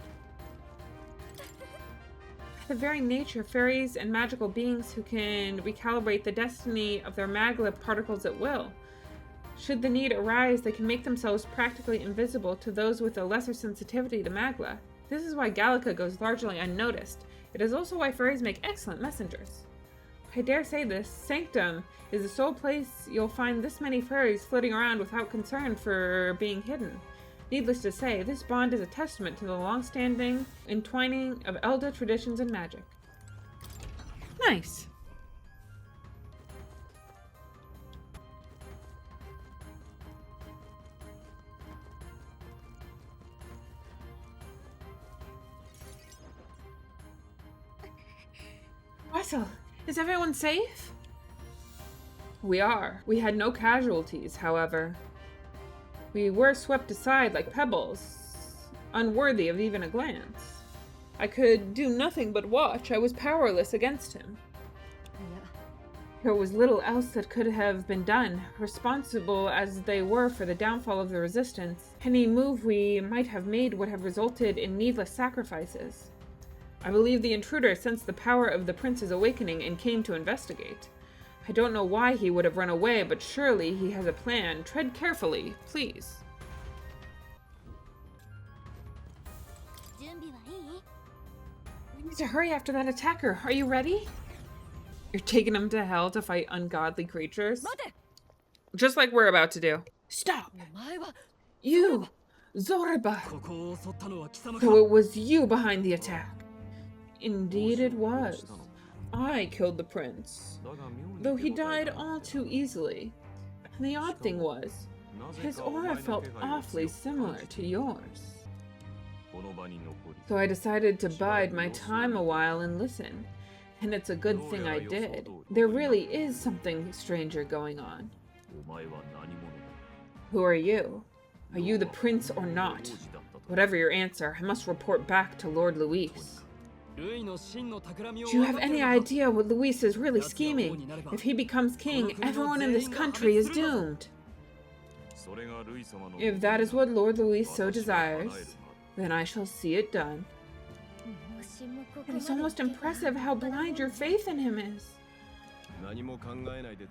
The very nature of fairies and magical beings who can recalibrate the destiny of their magla particles at will. Should the need arise, they can make themselves practically invisible to those with a lesser sensitivity to magla. This is why Gallica goes largely unnoticed. It is also why fairies make excellent messengers. I dare say this sanctum is the sole place you'll find this many fairies flitting around without concern for being hidden. Needless to say, this bond is a testament to the long-standing entwining of Elder traditions and magic. Nice. Russell, is everyone safe? We are. We had no casualties, however. We were swept aside like pebbles, unworthy of even a glance. I could do nothing but watch. I was powerless against him. There was little else that could have been done, responsible as they were for the downfall of the resistance. Any move we might have made would have resulted in needless sacrifices. I believe the intruder sensed the power of the prince's awakening and came to investigate. I don't know why he would have run away, but surely he has a plan. Tread carefully, please. We need to hurry after that attacker. Are you ready? You're taking him to hell to fight ungodly creatures? Just like we're about to do. Stop! You! Zorba! So it was you behind the attack. Indeed it was. I killed the prince, though he died all too easily. And the odd thing was, his aura felt awfully similar to yours. So I decided to bide my time a while and listen. And it's a good thing I did. There really is something stranger going on. Who are you? Are you the prince or not? Whatever your answer, I must report back to Lord Luis. Do you have any idea what Luis is really scheming? If he becomes king, everyone in this country is doomed. If that is what Lord Luis so desires, then I shall see it done. It is almost impressive how blind your faith in him is.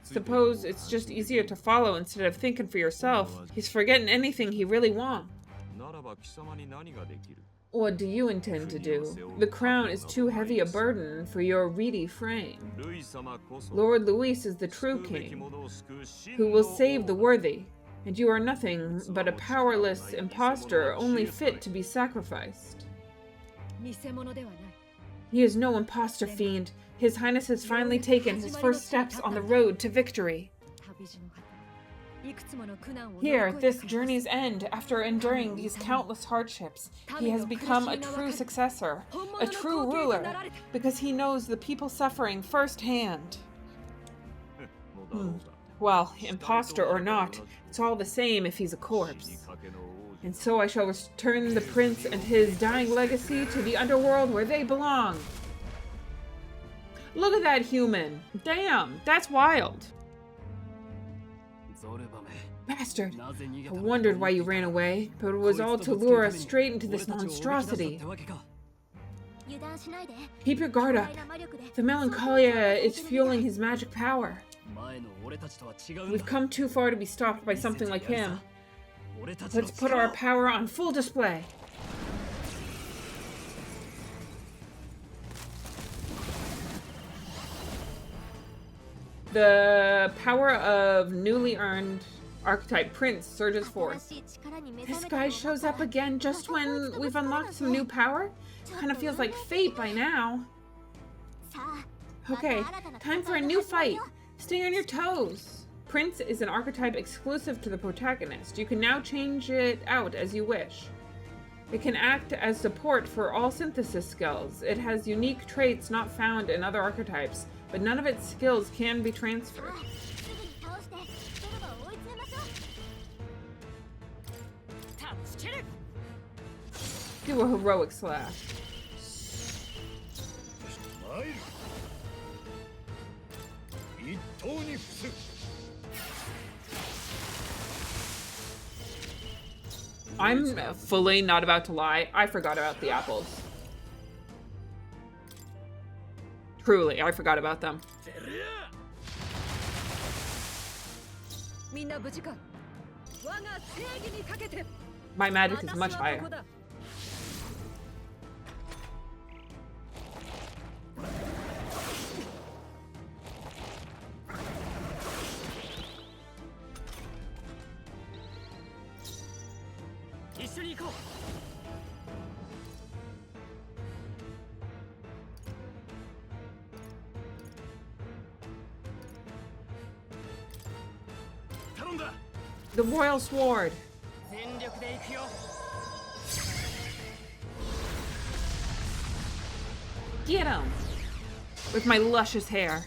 Suppose it's just easier to follow instead of thinking for yourself. He's forgetting anything he really wants. What do you intend to do? The crown is too heavy a burden for your reedy frame. Lord Luis is the true king, who will save the worthy, and you are nothing but a powerless impostor only fit to be sacrificed. He is no impostor fiend. His Highness has finally taken his first steps on the road to victory. Here, at this journey's end, after enduring these countless hardships, he has become a true successor, a true ruler, because he knows the people suffering firsthand. Well, imposter or not, it's all the same if he's a corpse. And so I shall return the prince and his dying legacy to the underworld where they belong. Look at that human! Damn, that's wild! Bastard! I wondered why you ran away, but it was all to lure us straight into this monstrosity. Keep your guard up. The Melancholia is fueling his magic power. We've come too far to be stopped by something like him. Let's put our power on full display. The power of newly earned archetype Prince surges forth. This guy shows up again just when we've unlocked some new power? Kind of feels like fate by now. Okay, time for a new fight. Stay on your toes. Prince is an archetype exclusive to the protagonist. You can now change it out as you wish. It can act as support for all synthesis skills. It has unique traits not found in other archetypes, but none of its skills can be transferred. Do a heroic slash. I'm fully not about to lie. I forgot about the apples. Truly, I forgot about them. My magic is much higher. The Royal Sword. Get him! With my luscious hair.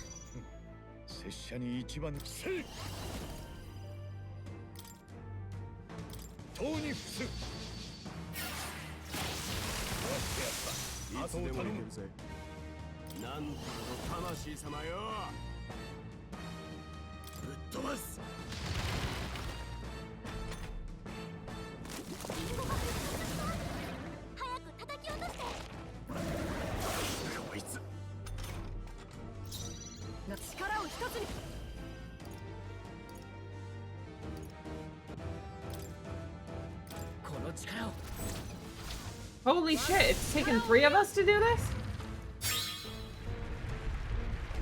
Holy shit, it's taken 3 of us to do this?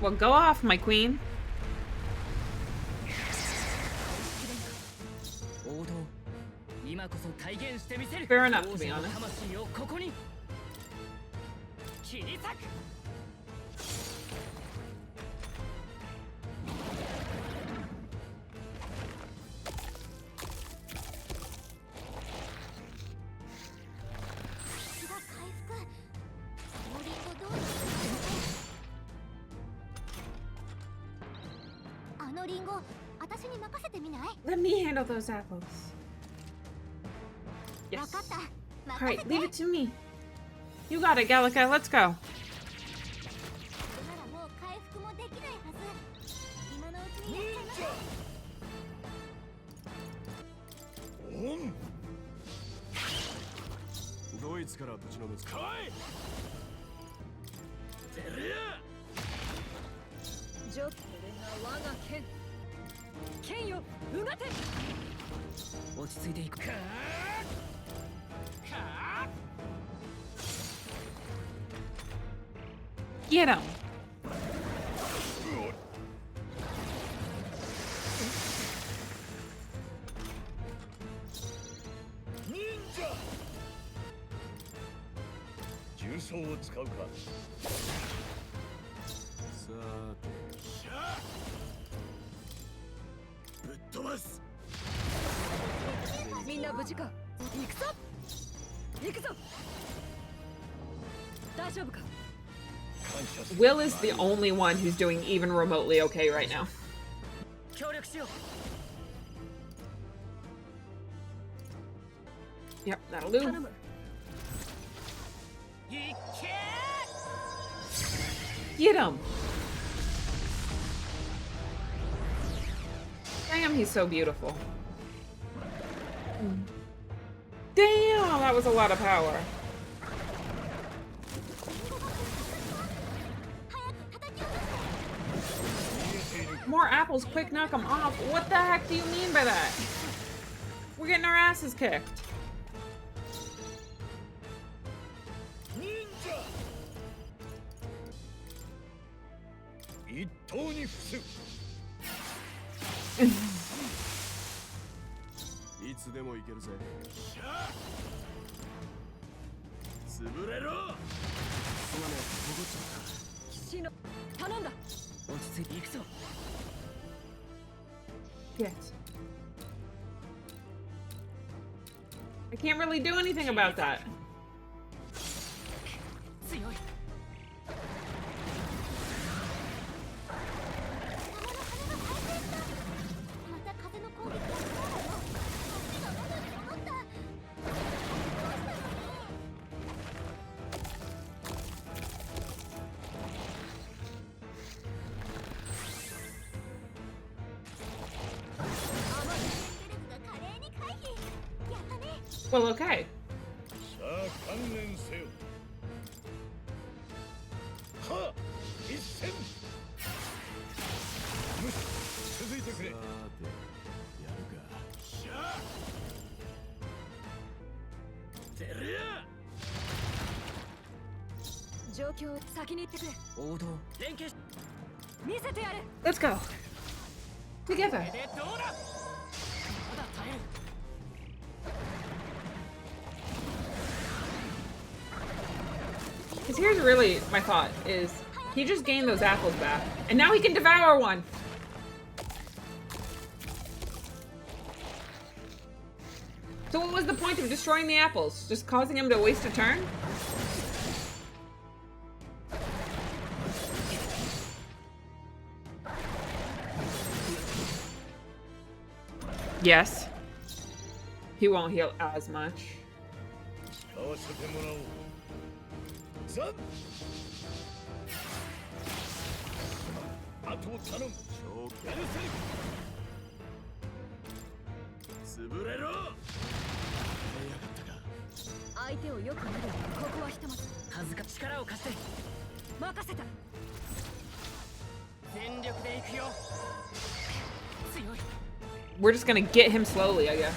Well, go off, my queen. Fair enough, to be honest. Let me handle those apples. Yes. Alright, leave it to me. You got it, Gallica. Let's go. Get him. Will is the only one who's doing even remotely okay right now. Yep, that'll do. Get him! Damn, he's so beautiful. Damn, that was a lot of power. More apples, quick, knock them off. What the heck do you mean by that? We're getting our asses kicked. Yes. I can't really do anything about that. Well, okay. Let's go. Together. Because here's really my thought is he just gained those apples back and now he can devour one. So what was the point of destroying the apples? Just causing him to waste a turn? Yes. He won't heal as much. We're just gonna get him slowly, I guess.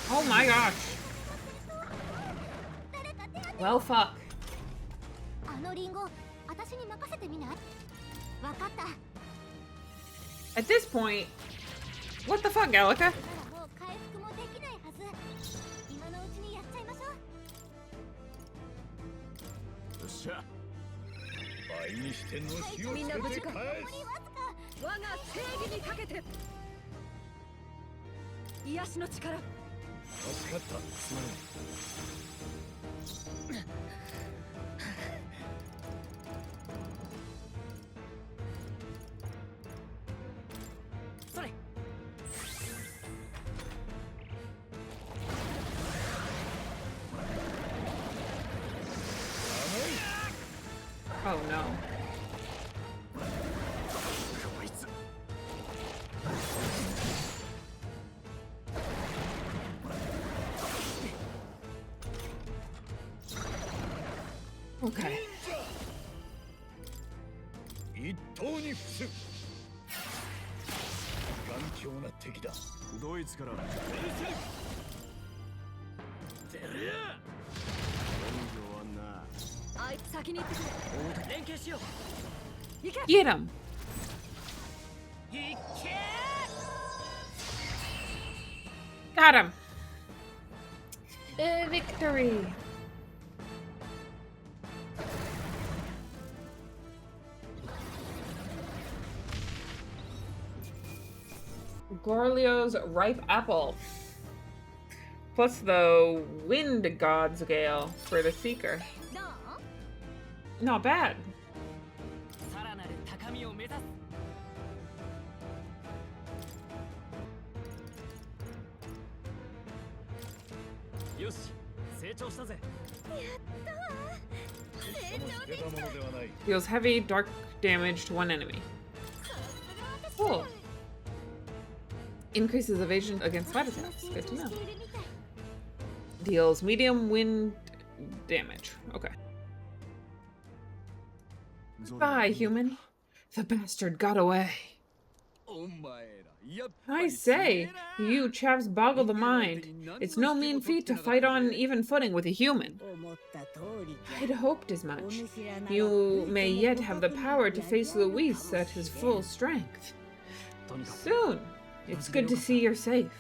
Oh my gosh. Well, fuck. At this point, what the fuck, Gallica? Oh no. Okay. Get him. Got him. Victory. Gorlio's ripe apple. Plus the wind god's gale for the seeker. Not bad. Deals heavy, dark damage to one enemy. Cool. Increases evasion against light attacks. Good to know. Deals medium wind damage. Okay. Bye, human. The bastard got away. I say, you chaps boggle the mind. It's no mean feat to fight on an even footing with a human. I'd hoped as much. You may yet have the power to face Luis at his full strength. Soon. It's good to see you're safe.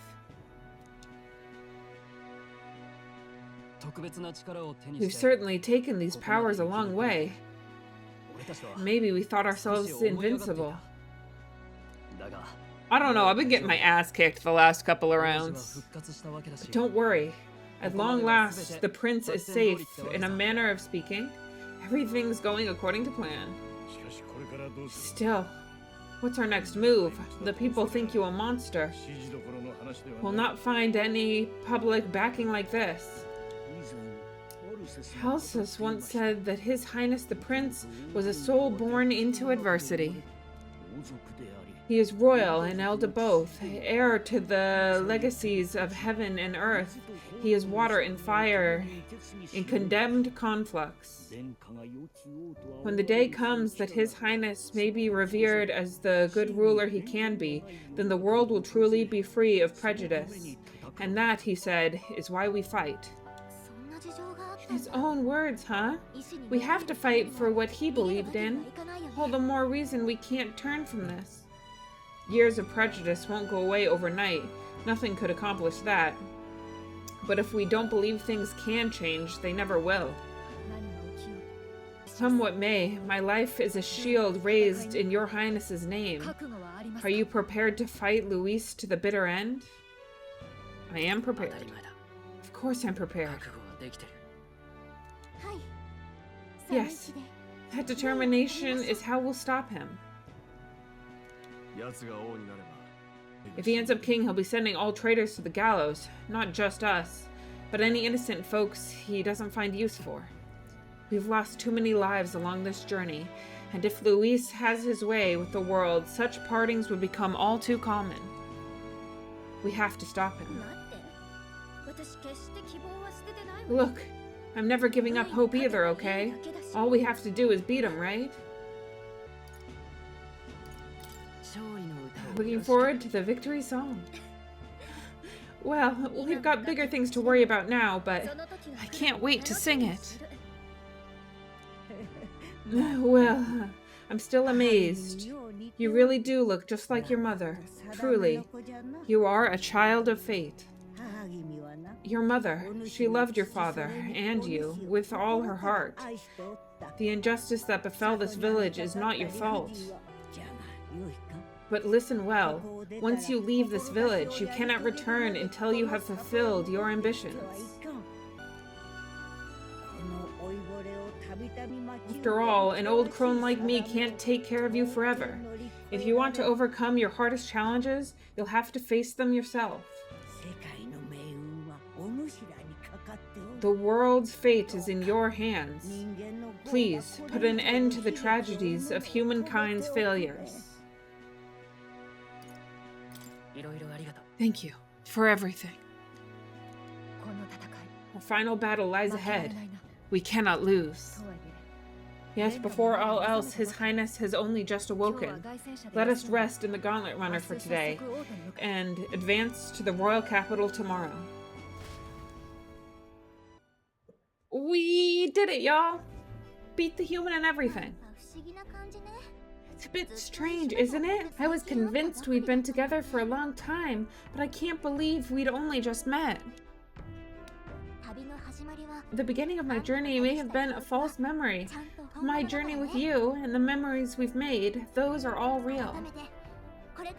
We've certainly taken these powers a long way. Maybe we thought ourselves invincible. I don't know, I've been getting my ass kicked the last couple of rounds. But don't worry. At long last, the prince is safe, in a manner of speaking. Everything's going according to plan. Still, what's our next move? The people think you a monster. We'll not find any public backing like this. Halsus once said that His Highness the Prince was a soul born into adversity. He is royal and elder both, heir to the legacies of heaven and earth. He is water and fire in condemned conflux. When the day comes that His Highness may be revered as the good ruler he can be, then the world will truly be free of prejudice. And that, he said, is why we fight. In his own words, huh? We have to fight for what he believed in. All the more reason we can't turn from this. Years of prejudice won't go away overnight. Nothing could accomplish that. But if we don't believe things can change, they never will. Come what may, my life is a shield raised in your highness's name. Are you prepared to fight Luis to the bitter end? I am prepared. Of course I'm prepared. Yes, that determination is how we'll stop him. If he ends up king, he'll be sending all traitors to the gallows. Not just us, but any innocent folks he doesn't find use for. We've lost too many lives along this journey, and if Luis has his way with the world, such partings would become all too common. We have to stop him. Look, I'm never giving up hope either, okay? All we have to do is beat him, right? Looking forward to the victory song. Well, we've got bigger things to worry about now, but I can't wait to sing it. Well, I'm still amazed. You really do look just like your mother. Truly, you are a child of fate. Your mother, she loved your father and you with all her heart. The injustice that befell this village is not your fault. But listen well, once you leave this village, you cannot return until you have fulfilled your ambitions. After all, an old crone like me can't take care of you forever. If you want to overcome your hardest challenges, you'll have to face them yourself. The world's fate is in your hands. Please, put an end to the tragedies of humankind's failures. Thank you for everything. Our final battle lies ahead. We cannot lose. Yet, before all else, His Highness has only just awoken. Let us rest in the Gauntlet Runner for today, and advance to the royal capital tomorrow. We did it, y'all! Beat the human and everything. It's It's a bit strange, isn't it? I was convinced we'd been together for a long time, but I can't believe we'd only just met. The beginning of my journey may have been a false memory. My journey with you and the memories we've made, those are all real.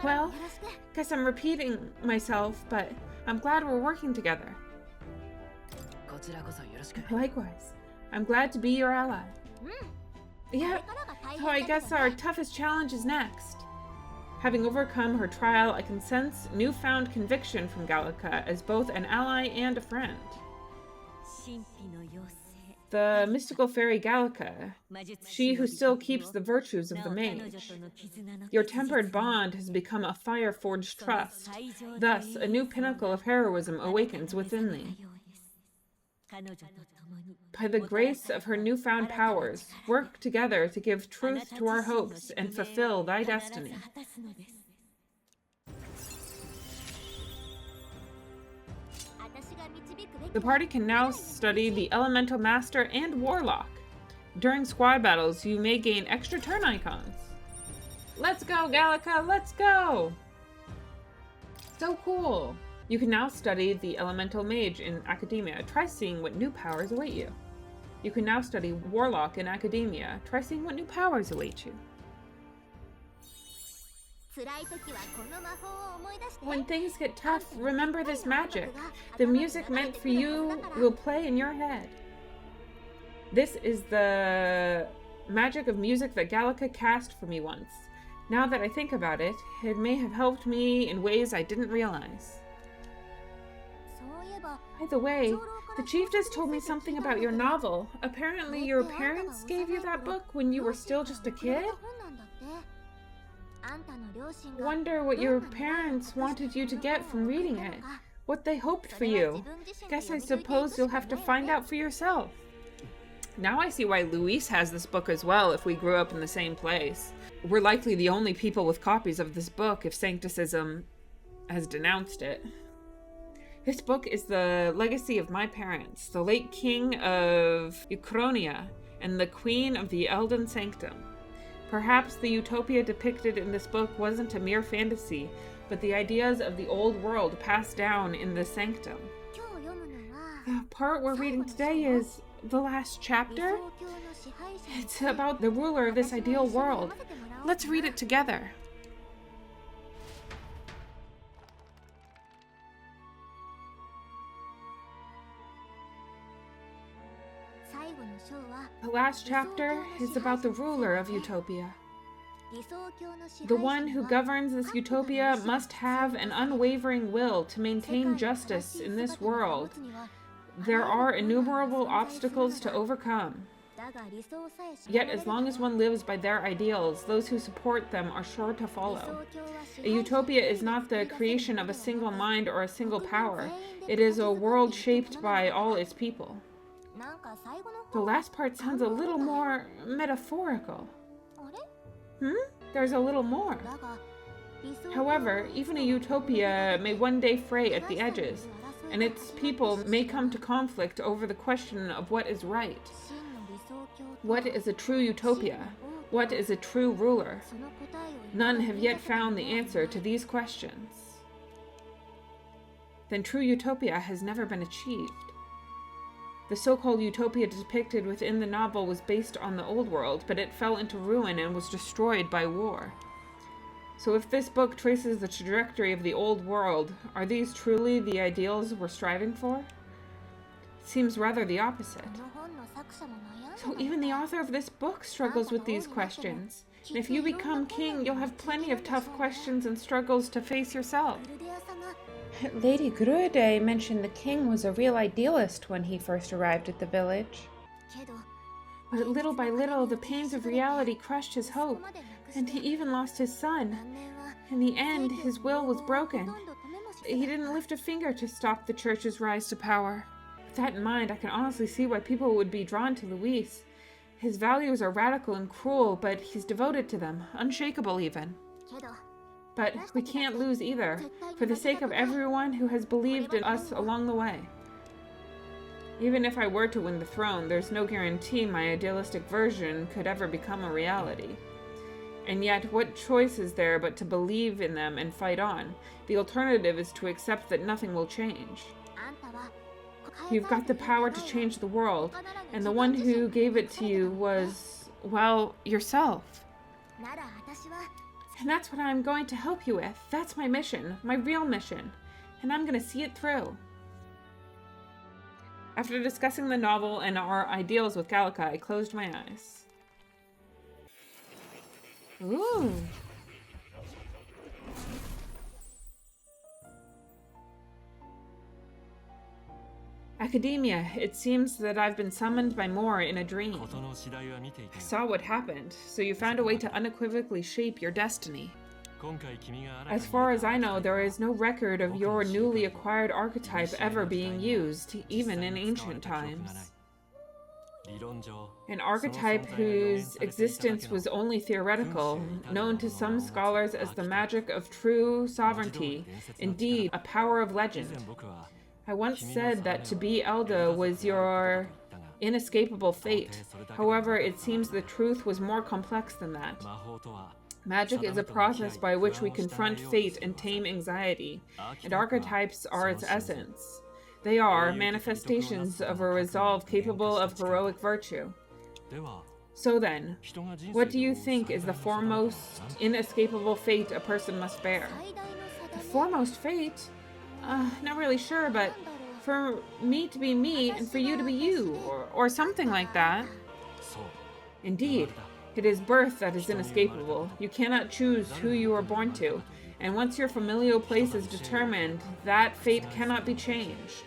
Well, guess I'm repeating myself, but I'm glad we're working together. Likewise, I'm glad to be your ally. Yeah, so I guess our toughest challenge is next. Having overcome her trial, I can sense newfound conviction from Gallica as both an ally and a friend. The mystical fairy Gallica, she who still keeps the virtues of the mage. Your tempered bond has become a fire-forged trust. Thus, a new pinnacle of heroism awakens within thee. By the grace of her newfound powers, work together to give truth to our hopes and fulfill thy destiny. The party can now study the Elemental Master and Warlock. During squad battles, you may gain extra turn icons. Let's go, Gallica! Let's go! So cool! You can now study the Elemental Mage in Academia. Try seeing what new powers await you. You can now study Warlock in Academia. Try seeing what new powers await you. When things get tough, remember this magic. The music meant for you will play in your head. This is the magic of music that Gallica cast for me once. Now that I think about it, it may have helped me in ways I didn't realize. By the way, the chiefess told me something about your novel. Apparently your parents gave you that book when you were still just a kid? Wonder what your parents wanted you to get from reading it. What they hoped for you. Guess I suppose you'll have to find out for yourself. Now I see why Luis has this book as well if we grew up in the same place. We're likely the only people with copies of this book if Sancticism has denounced it. This book is the legacy of my parents, the late king of Uchronia and the queen of the Elden Sanctum. Perhaps the utopia depicted in this book wasn't a mere fantasy, but the ideas of the old world passed down in the sanctum. The part we're reading today is the last chapter. It's about the ruler of this ideal world. Let's read it together. The last chapter is about the ruler of Utopia. The one who governs this utopia must have an unwavering will to maintain justice in this world. There are innumerable obstacles to overcome. Yet as long as one lives by their ideals, those who support them are sure to follow. A utopia is not the creation of a single mind or a single power. It is a world shaped by all its people. The last part sounds a little more metaphorical. There's a little more. However, even a utopia may one day fray at the edges, and its people may come to conflict over the question of what is right. What is a true utopia? What is a true ruler? None have yet found the answer to these questions. Then true utopia has never been achieved. The so-called utopia depicted within the novel was based on the old world, but it fell into ruin and was destroyed by war. So if this book traces the trajectory of the old world, are these truly the ideals we're striving for? It seems rather the opposite. So even the author of this book struggles with these questions. And if you become king, you'll have plenty of tough questions and struggles to face yourself. Lady Grude mentioned the king was a real idealist when he first arrived at the village. But little by little, the pains of reality crushed his hope, and he even lost his son. In the end, his will was broken. He didn't lift a finger to stop the church's rise to power. With that in mind, I can honestly see why people would be drawn to Luis. His values are radical and cruel, but he's devoted to them, unshakable even. But we can't lose either, for the sake of everyone who has believed in us along the way. Even if I were to win the throne, there's no guarantee my idealistic version could ever become a reality. And yet, what choice is there but to believe in them and fight on? The alternative is to accept that nothing will change. You've got the power to change the world, and the one who gave it to you was, well, yourself. And that's what I'm going to help you with. That's my mission, my real mission. And I'm going to see it through. After discussing the novel and our ideals with Gallica, I closed my eyes. Ooh. Academia, it seems that I've been summoned by Moore in a dream. I saw what happened, so you found a way to unequivocally shape your destiny. As far as I know, there is no record of your newly acquired archetype ever being used, even in ancient times. An archetype whose existence was only theoretical, known to some scholars as the magic of true sovereignty, indeed, a power of legend. I once said that to be Elda was your inescapable fate. However, it seems the truth was more complex than that. Magic is a process by which we confront fate and tame anxiety, and archetypes are its essence. They are manifestations of a resolve capable of heroic virtue. So then, what do you think is the foremost inescapable fate a person must bear? The foremost fate? Not really sure, but for me to be me and for you to be you, or something like that. Indeed, it is birth that is inescapable. You cannot choose who you are born to, and once your familial place is determined, that fate cannot be changed.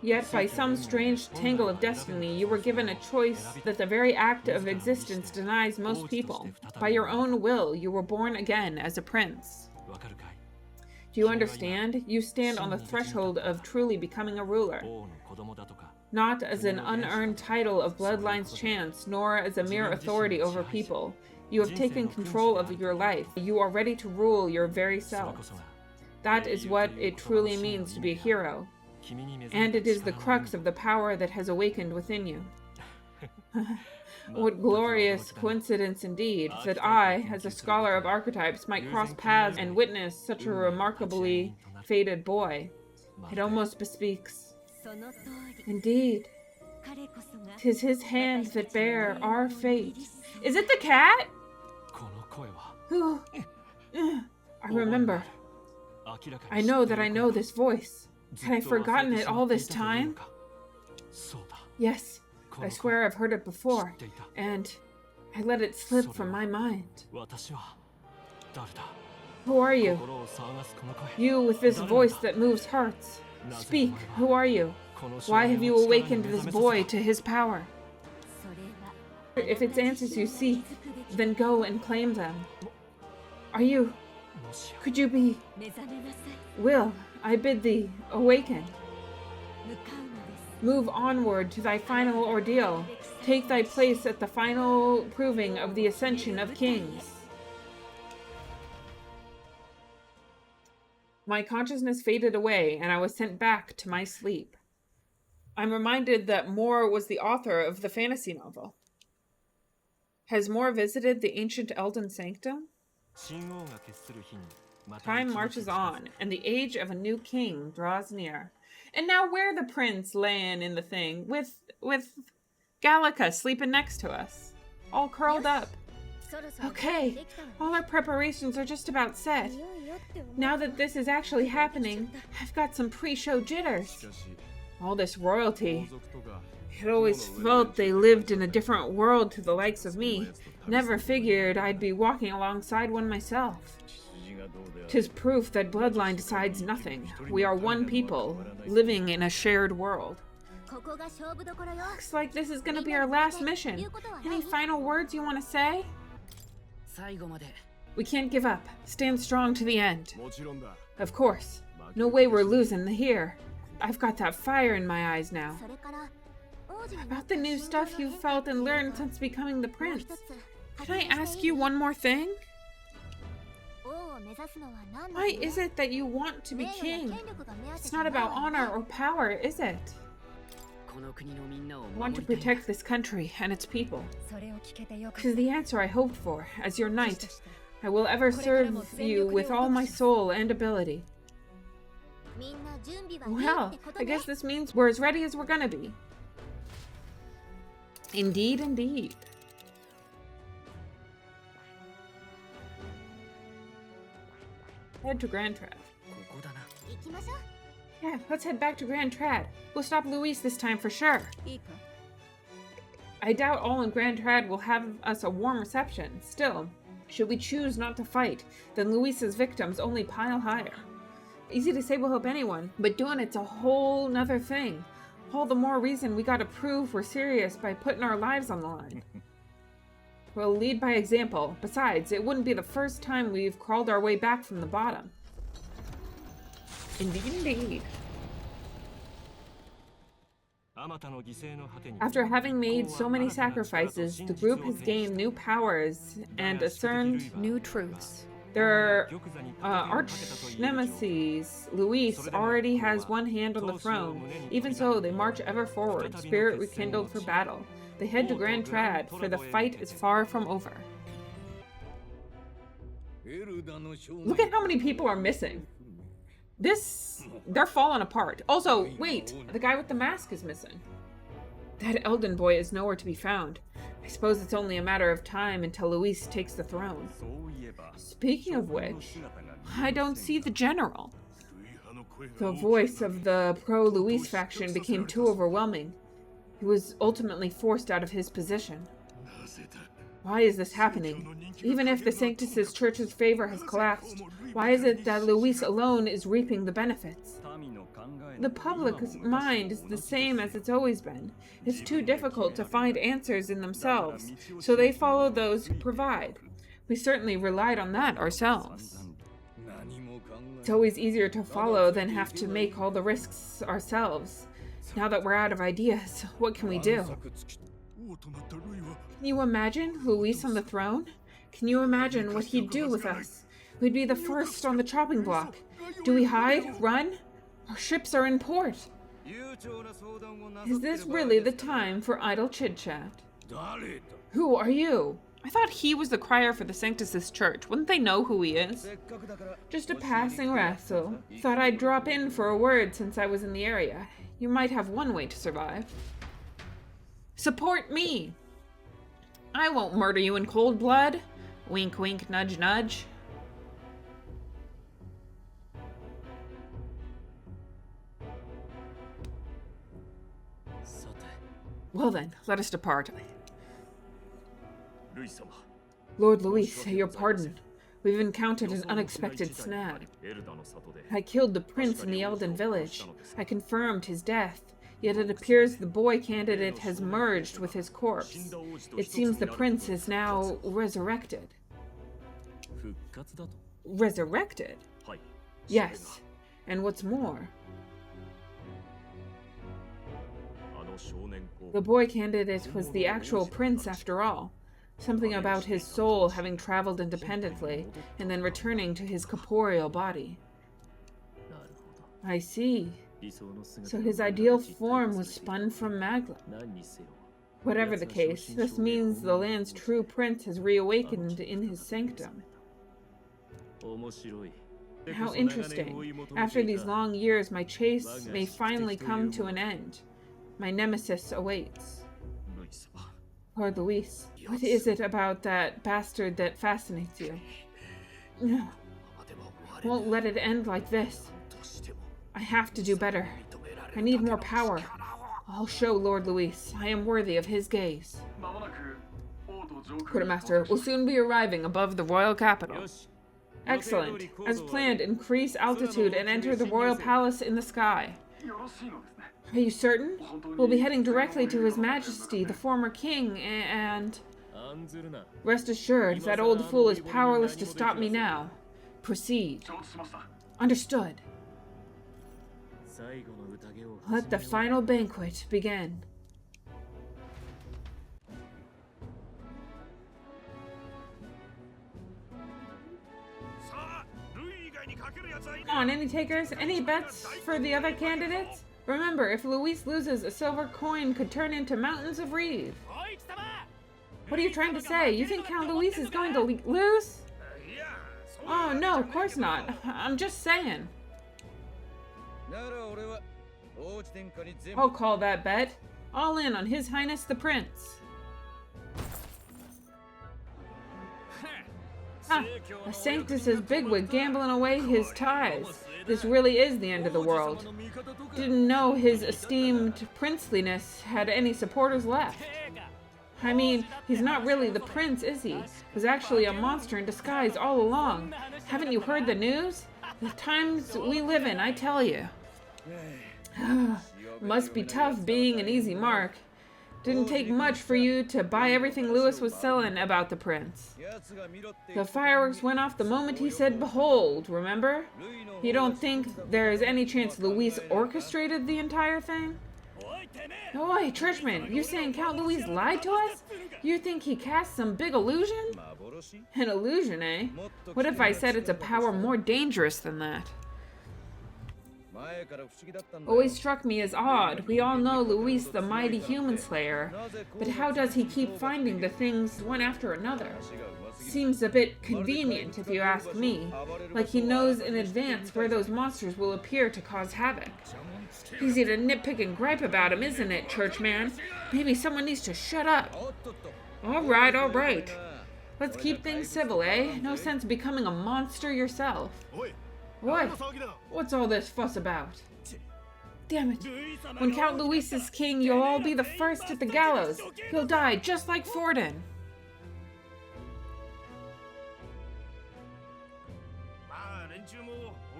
Yet, by some strange tangle of destiny, you were given a choice that the very act of existence denies most people. By your own will, you were born again as a prince. Do you understand? You stand on the threshold of truly becoming a ruler. Not as an unearned title of bloodline's chance, nor as a mere authority over people. You have taken control of your life. You are ready to rule your very self. That is what it truly means to be a hero. And it is the crux of the power that has awakened within you. What glorious coincidence indeed, that I, as a scholar of archetypes, might cross paths and witness such a remarkably fated boy. It almost bespeaks. Indeed, 'tis his hand that bear our fate. Is it the cat? I remember. I know that I know this voice. Had I forgotten it all this time? Yes. I swear I've heard it before, and I let it slip from my mind. Who are you? You with this voice that moves hearts. Speak, who are you? Why have you awakened this boy to his power? If it's answers you seek, then go and claim them. Are you? Could you be? Will, I bid thee, awaken. Move onward to thy final ordeal. Take thy place at the final proving of the ascension of kings. My consciousness faded away, and I was sent back to my sleep. I'm reminded that Moore was the author of the fantasy novel. Has Moore visited the ancient Elden Sanctum? Time marches on, and the age of a new king draws near. And now we're the prince laying in the thing, with Gallica sleeping next to us, all curled up. Okay, all our preparations are just about set. Now that this is actually happening, I've got some pre-show jitters. All this royalty. I'd always felt they lived in a different world to the likes of me. Never figured I'd be walking alongside one myself. 'Tis proof that bloodline decides nothing. We are one people, living in a shared world. Looks like this is gonna be our last mission. Any final words you want to say? We can't give up. Stand strong to the end. Of course. No way we're losing here. I've got that fire in my eyes now. About the new stuff you've felt and learned since becoming the prince. Can I ask you one more thing? Why is it that you want to be king? It's not about honor or power, is it? I want to protect this country and its people. This is the answer I hoped for. As your knight, I will ever serve you with all my soul and ability. Well, I guess this means we're as ready as we're gonna be. Indeed, indeed. Head to Grand Trad. Yeah, let's head back to Grand Trad. We'll stop Luis this time for sure. I doubt all in Grand Trad will have us a warm reception. Still, should we choose not to fight, then Luis's victims only pile higher. Easy to say we'll help anyone, but doing it's a whole nother thing. All the more reason we gotta prove we're serious by putting our lives on the line. We'll lead by example. Besides, it wouldn't be the first time we've crawled our way back from the bottom. Indeed, indeed. After having made so many sacrifices, the group has gained new powers and discerned new truths. Their arch nemesis, Luis, already has one hand on the throne. Even so, they march ever forward, spirit rekindled for battle. They head to Grand Trad, for the fight is far from over. Look at how many people are missing. They're falling apart. Also, wait, the guy with the mask is missing. That Elden boy is nowhere to be found. I suppose it's only a matter of time until Luis takes the throne. Speaking of which, I don't see the general. The voice of the pro-Luis faction became too overwhelming. He was ultimately forced out of his position. Why is this happening? Even if the Sanctus' church's favor has collapsed, why is it that Luis alone is reaping the benefits? The public's mind is the same as it's always been. It's too difficult to find answers in themselves, so they follow those who provide. We certainly relied on that ourselves. It's always easier to follow than have to make all the risks ourselves. Now that we're out of ideas, what can we do? Can you imagine Luis on the throne? Can you imagine what he'd do with us? We'd be the first on the chopping block. Do we hide? Run? Our ships are in port. Is this really the time for idle chit-chat? Who are you? I thought he was the crier for the Sanctus' church. Wouldn't they know who he is? Just a passing wrestle. Thought I'd drop in for a word since I was in the area. You might have one way to survive. Support me! I won't murder you in cold blood. Wink, wink, nudge, nudge. Well then, let us depart. Lord Luis, your pardon. We've encountered an unexpected snag. I killed the prince in the Elden village. I confirmed his death. Yet it appears the boy candidate has merged with his corpse. It seems the prince is now resurrected. Resurrected? Yes. And what's more, the boy candidate was the actual prince after all. Something about his soul having traveled independently and then returning to his corporeal body. I see. So his ideal form was spun from Magla. Whatever the case, this means the land's true prince has reawakened in his sanctum. How interesting. After these long years, my chase may finally come to an end. My nemesis awaits. Lord Luis, what is it about that bastard that fascinates you? No. Won't let it end like this. I have to do better. I need more power. I'll show Lord Luis I am worthy of his gaze. Quartermaster will soon be arriving above the royal capital. Excellent. As planned, increase altitude and enter the royal palace in the sky. Are you certain? We'll be heading directly to His Majesty, the former king, and... Rest assured, that old fool is powerless to stop me now. Proceed. Understood. Let the final banquet begin. Come on, any takers? Any bets for the other candidates? Remember, if Luis loses, a silver coin could turn into mountains of reeve. What are you trying to say? You think Count Luis is going to lose? Oh, no, of course not. I'm just saying. I'll call that bet. All in on His Highness the Prince. A Sanctus's bigwig gambling away his ties. This really is the end of the world. Didn't know his esteemed princeliness had any supporters left. I mean, he's not really the prince, is he? Was actually a monster in disguise all along. Haven't you heard the news? The times we live in, I tell you. Must be tough being an easy mark. Didn't take much for you to buy everything Louis was selling about the prince. The fireworks went off the moment he said, "Behold," remember? You don't think there's any chance Louis orchestrated the entire thing? Oi, Churchman, you saying Count Louis lied to us? You think he cast some big illusion? An illusion, eh? What if I said it's a power more dangerous than that? Always struck me as odd. We all know Luis the mighty human slayer, but how does he keep finding the things one after another? Seems a bit convenient, if you ask me, like he knows in advance where those monsters will appear to cause havoc. Easy to nitpick and gripe about him, isn't it, Churchman? Maybe someone needs to shut up. All right. Let's keep things civil, eh? No sense becoming a monster yourself. What? What's all this fuss about? Damn it. When Count Luis is king, you'll all be the first at the gallows. He'll die just like Forden.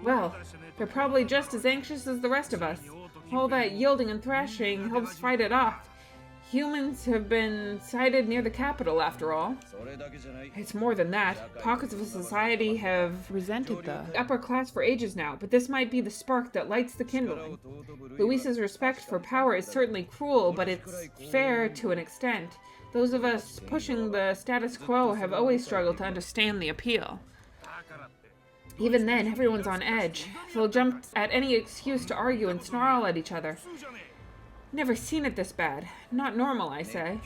Well, they're probably just as anxious as the rest of us. All that yielding and thrashing helps fight it off. Humans have been sighted near the capital, after all. It's more than that. Pockets of society have resented the upper class for ages now, but this might be the spark that lights the kindling. Luis's respect for power is certainly cruel, but it's fair to an extent. Those of us pushing the status quo have always struggled to understand the appeal. Even then, everyone's on edge. They'll jump at any excuse to argue and snarl at each other. Never seen it this bad. Not normal, I say.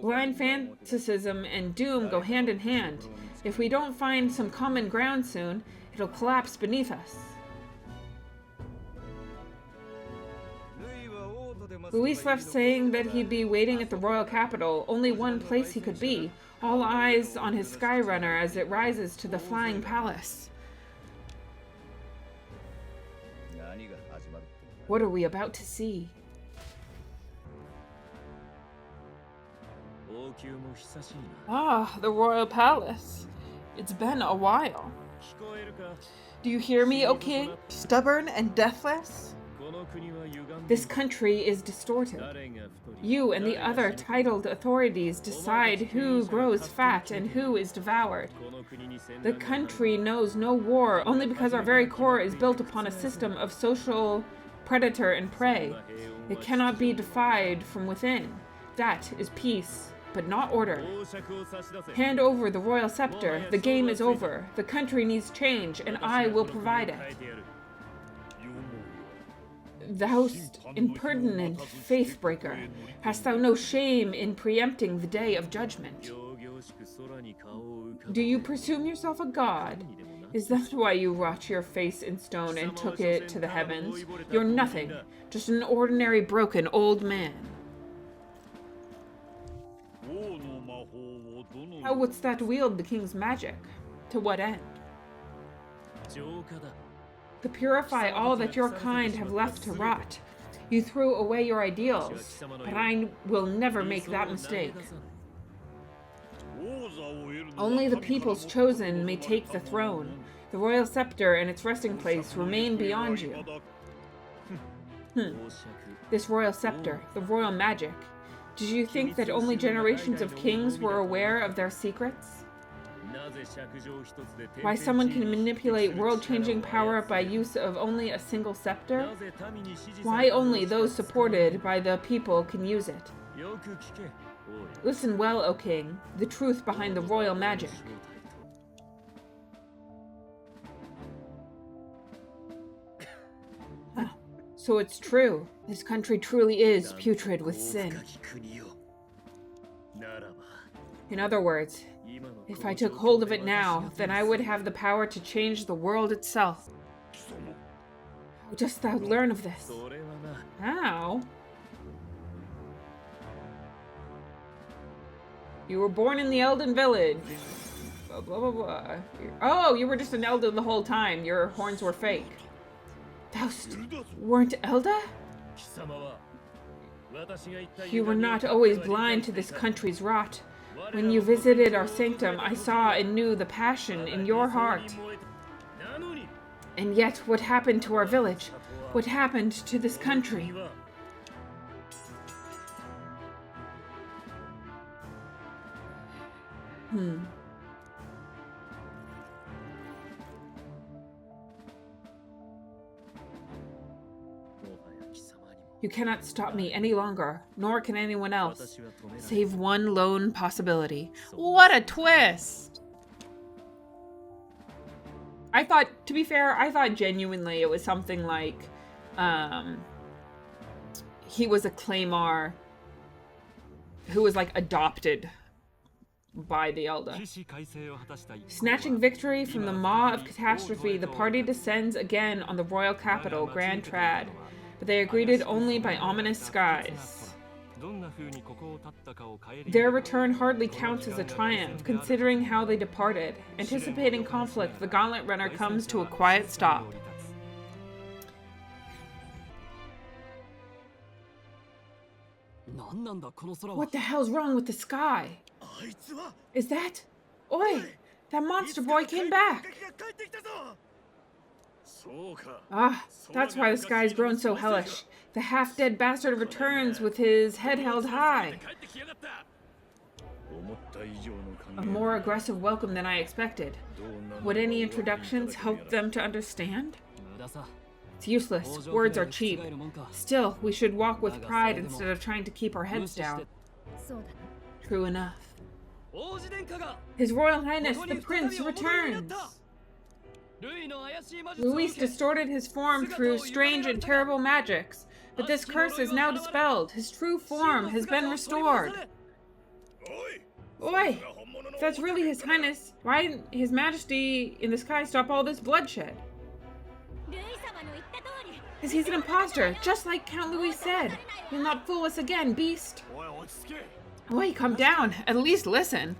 Blind fanaticism and doom go hand in hand. If we don't find some common ground soon, it'll collapse beneath us. Luis left saying that he'd be waiting at the royal capital, only one place he could be. All eyes on his Skyrunner as it rises to the flying palace. What are we about to see? Ah, the royal palace. It's been a while. Do you hear me, O king? Stubborn and deathless? This country is distorted. You and the other titled authorities decide who grows fat and who is devoured. The country knows no war only because our very core is built upon a system of social predator and prey. It cannot be defied from within. That is peace, but not order. Hand over the royal scepter. The game is over. The country needs change, and I will provide it. Thou impertinent faith-breaker, hast thou no shame in preempting the day of judgment? Do you presume yourself a god? Is that why you wrought your face in stone and took it to the heavens? You're nothing, just an ordinary broken old man. How wouldst thou wield the king's magic? To what end? To purify all that your kind have left to rot. You threw away your ideals, but I will never make that mistake. Only the people's chosen may take the throne. The royal scepter and its resting place remain beyond you. This royal scepter, the royal magic. Did you think that only generations of kings were aware of their secrets? Why someone can manipulate world-changing power by use of only a single scepter? Why only those supported by the people can use it? Listen well, O king, the truth behind the royal magic. So it's true. This country truly is putrid with sin. In other words, if I took hold of it now, then I would have the power to change the world itself. How dost thou learn of this? How? You were born in the Elden village. Blah, blah, blah, blah. Oh, you were just an Elden the whole time. Your horns were fake. Thou weren't Elda? You were not always blind to this country's rot. When you visited our sanctum, I saw and knew the passion in your heart. And yet, what happened to our village? What happened to this country? You cannot stop me any longer, nor can anyone else, save one lone possibility. What a twist! I thought, to be fair, I thought genuinely it was something like, he was a Claymore who was like adopted by the Elder. Snatching victory from the maw of catastrophe, the party descends again on the royal capital, Grand Trad, but they are greeted only by ominous skies. Their return hardly counts as a triumph, considering how they departed. Anticipating conflict, the gauntlet runner comes to a quiet stop. What the hell's wrong with the sky? Is that... Oi! That monster boy came back! Ah, that's why the sky's grown so hellish. The half-dead bastard returns with his head held high. A more aggressive welcome than I expected. Would any introductions help them to understand? It's useless. Words are cheap. Still, we should walk with pride instead of trying to keep our heads down. True enough. His Royal Highness, the Prince, returns! Luis distorted his form through strange and terrible magics, but this curse is now dispelled. His true form has been restored. Oi! If that's really His Highness, why didn't His Majesty in the sky stop all this bloodshed? Because he's an imposter, just like Count Luis said. You'll not fool us again, beast. Oi, come down. At least listen.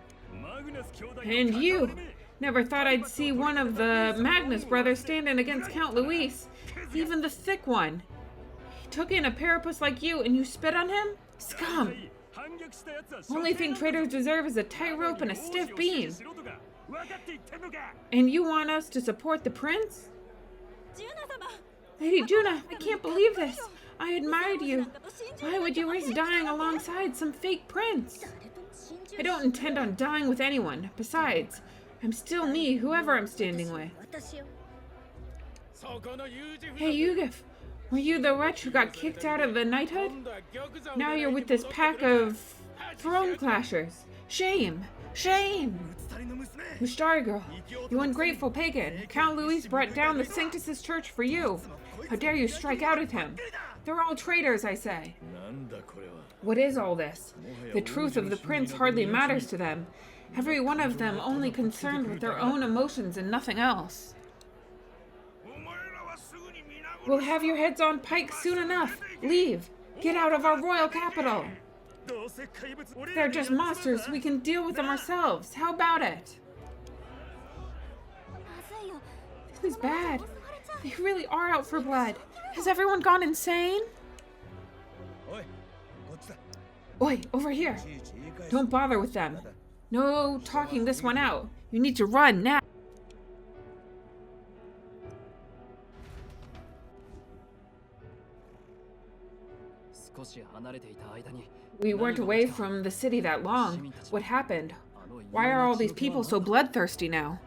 And you. Never thought I'd see one of the Magnus brothers standing against Count Luis. Even the thick one. He took in a carapace like you and you spit on him? Scum! Only thing traitors deserve is a tightrope and a stiff beam. And you want us to support the prince? Lady Juna, I can't believe this. I admired you. Why would you risk dying alongside some fake prince? I don't intend on dying with anyone. Besides, I'm still me, whoever I'm standing with. Hey, Yugif, were you the wretch who got kicked out of the knighthood? Now you're with this pack of throne clashers. Shame! Shame! Mushtari girl, you ungrateful pagan. Count Luis brought down the Sanctus' church for you. How dare you strike out at him? They're all traitors, I say. What is all this? The truth of the prince hardly matters to them. Every one of them only concerned with their own emotions and nothing else. We'll have your heads on pikes soon enough. Leave. Get out of our royal capital. If they're just monsters, we can deal with them ourselves. How about it? This is bad. They really are out for blood. Has everyone gone insane? Oi, over here. Don't bother with them. No talking this one out. You need to run now. We weren't away from the city that long. What happened? Why are all these people so bloodthirsty now?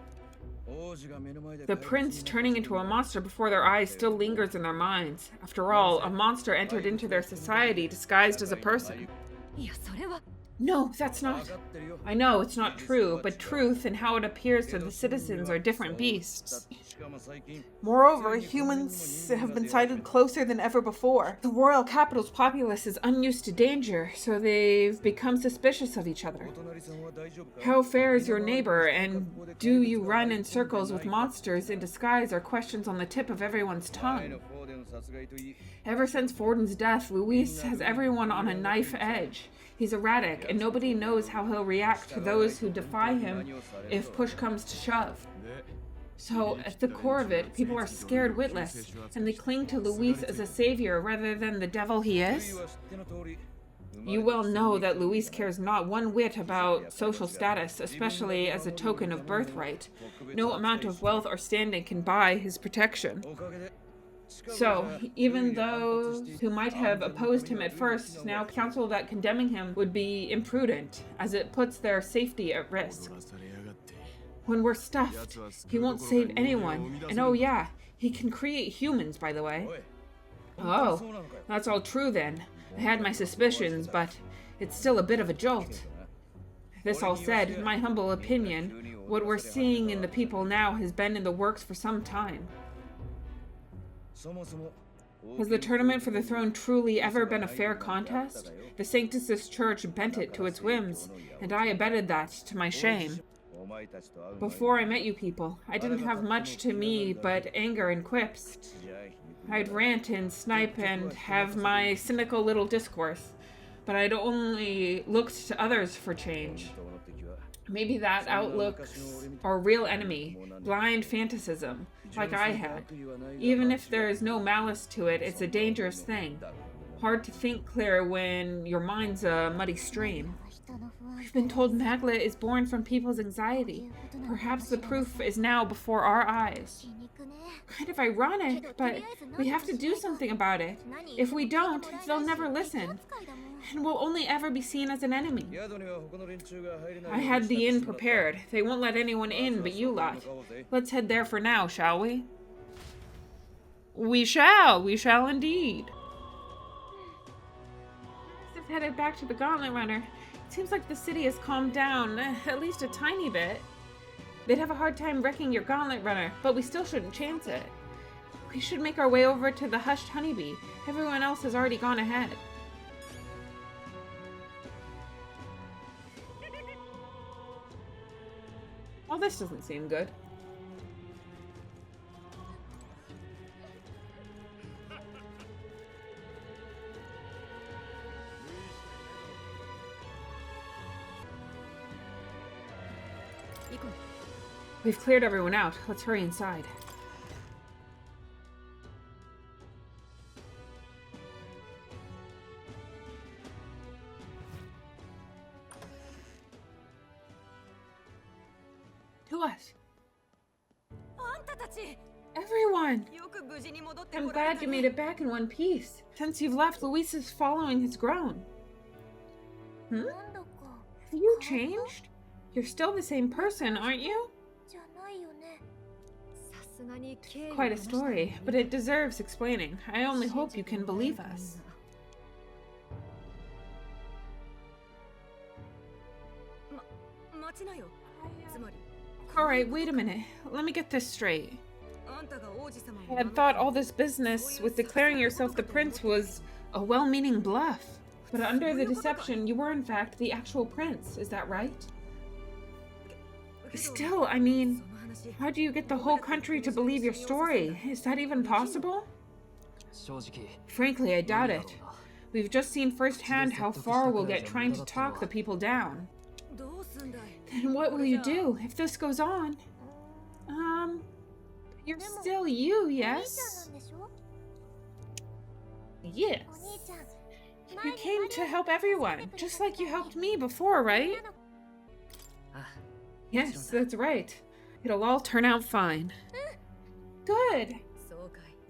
The prince turning into a monster before their eyes still lingers in their minds. After all, a monster entered into their society disguised as a person. No, that's not. I know, it's not true, but truth and how it appears to the citizens are different beasts. Moreover, humans have been sighted closer than ever before. The royal capital's populace is unused to danger, so they've become suspicious of each other. How fares your neighbor, and do you run in circles with monsters in disguise, are questions on the tip of everyone's tongue. Ever since Forden's death, Luis has everyone on a knife edge. He's erratic, and nobody knows how he'll react to those who defy him if push comes to shove. So, at the core of it, people are scared witless, and they cling to Luis as a savior rather than the devil he is. You well know that Luis cares not one whit about social status, especially as a token of birthright. No amount of wealth or standing can buy his protection. So, even those who might have opposed him at first now counsel that condemning him would be imprudent, as it puts their safety at risk. When we're stuffed, he won't save anyone. And oh yeah, he can create humans, by the way. Oh, that's all true then. I had my suspicions, but it's still a bit of a jolt. This all said, in my humble opinion, what we're seeing in the people now has been in the works for some time. Has the tournament for the throne truly ever been a fair contest? The Sanctus' church bent it to its whims, and I abetted that to my shame. Before I met you people, I didn't have much to me but anger and quips. I'd rant and snipe and have my cynical little discourse, but I'd only looked to others for change. Maybe that outlooks our real enemy, blind fanaticism, like I had. Even if there is no malice to it, it's a dangerous thing. Hard to think clear when your mind's a muddy stream. We've been told Magla is born from people's anxiety. Perhaps the proof is now before our eyes. Kind of ironic, but we have to do something about it. If we don't, they'll never listen, and we'll only ever be seen as an enemy. I had the inn prepared. They won't let anyone in but you lot. Let's head there for now, shall we? We shall indeed. I've headed back to the Gauntlet Runner. It seems like the city has calmed down, at least a tiny bit. They'd have a hard time wrecking your Gauntlet Runner, but we still shouldn't chance it. We should make our way over to the Hushed Honeybee. Everyone else has already gone ahead. Well, this doesn't seem good. We've cleared everyone out. Let's hurry inside. To us. Everyone! I'm glad you made it back in one piece. Since you've left, Luis' following has grown. Have you changed? You're still the same person, aren't you? Quite a story, but it deserves explaining. I only hope you can believe us. Alright, wait a minute. Let me get this straight. I had thought all this business with declaring yourself the prince was a well-meaning bluff. But under the deception, you were in fact the actual prince. Is that right? Still, I mean, how do you get the whole country to believe your story? Is that even possible? Frankly, I doubt it. We've just seen firsthand how far we'll get trying to talk the people down. Then what will you do if this goes on? You're still you, yes? Yes. You came to help everyone, just like you helped me before, right? Yes, that's right. It'll all turn out fine. Good.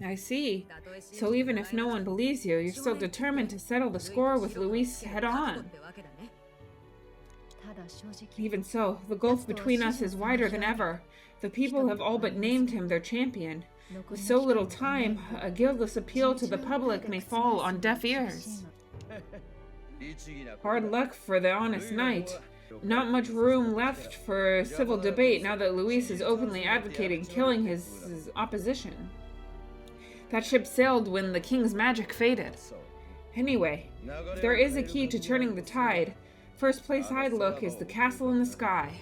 I see. So even if no one believes you, you're still determined to settle the score with Luis head on. Even so, the gulf between us is wider than ever. The people have all but named him their champion. With so little time, a guiltless appeal to the public may fall on deaf ears. Hard luck for the honest knight. Not much room left for civil debate now that Luis is openly advocating killing his opposition. That ship sailed when the king's magic faded. Anyway, if there is a key to turning the tide, first place I'd look is the castle in the sky.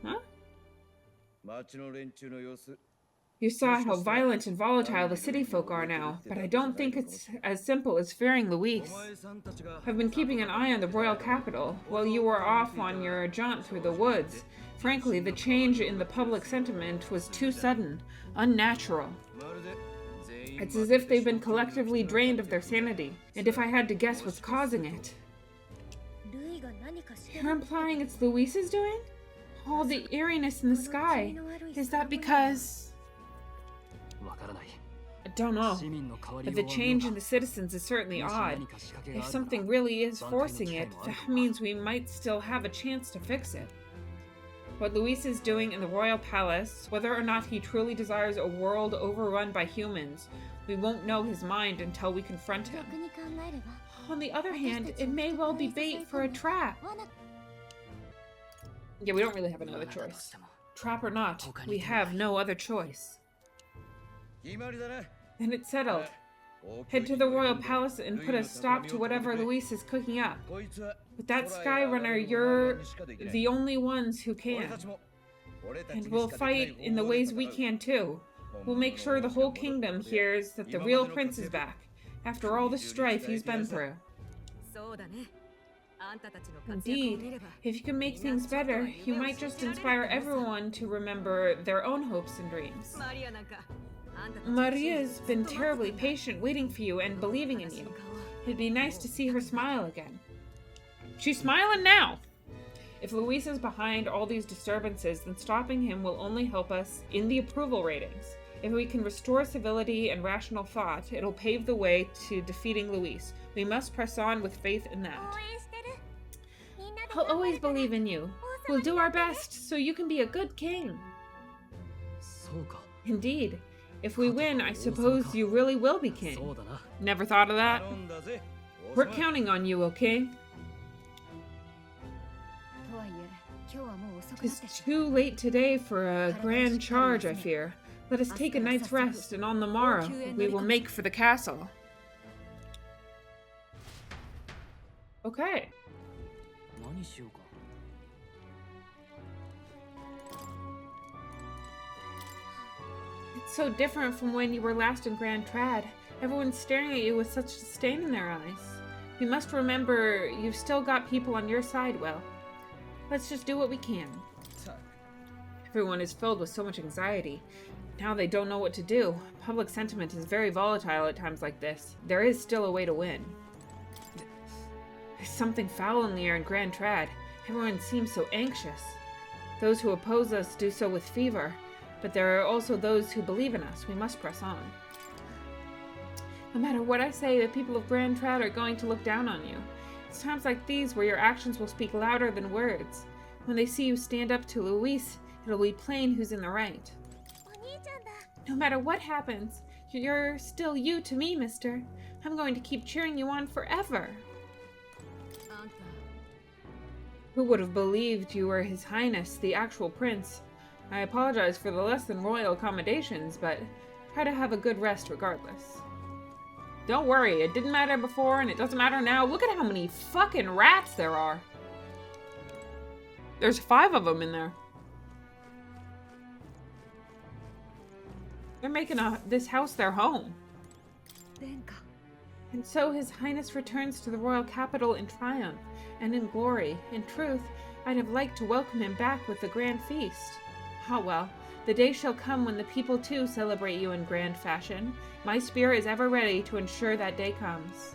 Huh? You saw how violent and volatile the city folk are now, but I don't think it's as simple as fearing Luis. I've been keeping an eye on the royal capital while you were off on your jaunt through the woods. Frankly, the change in the public sentiment was too sudden, unnatural. It's as if they've been collectively drained of their sanity, and if I had to guess what's causing it... You're implying it's Luis's doing? All the eeriness in the sky. Is that because... I don't know, but the change in the citizens is certainly odd. If something really is forcing it, that means we might still have a chance to fix it. What Luis is doing in the royal palace, whether or not he truly desires a world overrun by humans, we won't know his mind until we confront him. On the other hand, it may well be bait for a trap. Yeah, we don't really have another choice. Trap or not, we have no other choice. Then it's settled. Head to the royal palace and put a stop to whatever Luis is cooking up. With that Skyrunner, you're the only ones who can. And we'll fight in the ways we can too. We'll make sure the whole kingdom hears that the real prince is back, after all the strife he's been through. Indeed, if you can make things better, you might just inspire everyone to remember their own hopes and dreams. Maria's been terribly patient waiting for you and believing in you. It'd be nice to see her smile again. She's smiling now! If Luis is behind all these disturbances, then stopping him will only help us in the approval ratings. If we can restore civility and rational thought, it'll pave the way to defeating Luis. We must press on with faith in that. I'll always believe in you. We'll do our best so you can be a good king. Indeed. If we win, I suppose you really will be king. Never thought of that? We're counting on you, okay? It's too late today for a grand charge, I fear. Let us take a night's rest, and on the morrow, we will make for the castle. Okay. It's so different from when you were last in Grand Trad. Everyone's staring at you with such disdain in their eyes. You must remember you've still got people on your side, Will. Let's just do what we can. Everyone is filled with so much anxiety. Now they don't know what to do. Public sentiment is very volatile at times like this. There is still a way to win. There's something foul in the air in Grand Trad. Everyone seems so anxious. Those who oppose us do so with fever, but there are also those who believe in us. We must press on. No matter what I say, the people of Grand Trad are going to look down on you. It's times like these where your actions will speak louder than words. When they see you stand up to Luis, it'll be plain who's in the right. No matter what happens, you're still you to me, mister. I'm going to keep cheering you on forever. Who would have believed you were His Highness, the actual prince? I apologize for the less than royal accommodations, but try to have a good rest regardless. Don't worry, it didn't matter before and it doesn't matter now. Look at how many fucking rats there are. There's 5 of them in there. They're making this house their home. And so His Highness returns to the royal capital in triumph and in glory. In truth, I'd have liked to welcome him back with a grand feast. Ah well, the day shall come when the people too celebrate you in grand fashion. My spear is ever ready to ensure that day comes.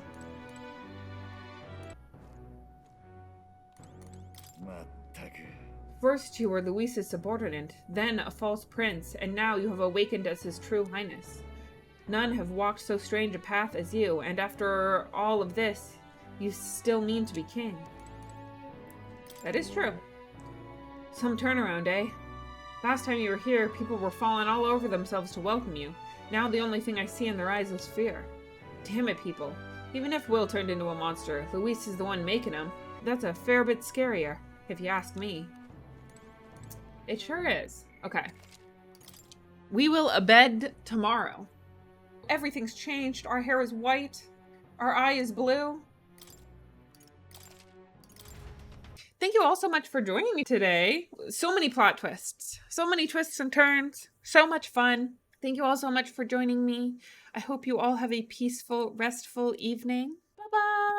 First you were Luis's subordinate, then a false prince, and now you have awakened as His true highness. None have walked so strange a path as you, and after all of this, you still mean to be king. That is true. Some turnaround, eh? Last time you were here, people were falling all over themselves to welcome you. Now the only thing I see in their eyes is fear. Damn it, people. Even if Will turned into a monster, Luis is the one making him. That's a fair bit scarier, if you ask me. It sure is. Okay. We will abed tomorrow. Everything's changed. Our hair is white. Our eye is blue. Thank you all so much for joining me today. So many plot twists. So many twists and turns. So much fun. Thank you all so much for joining me. I hope you all have a peaceful, restful evening. Bye-bye.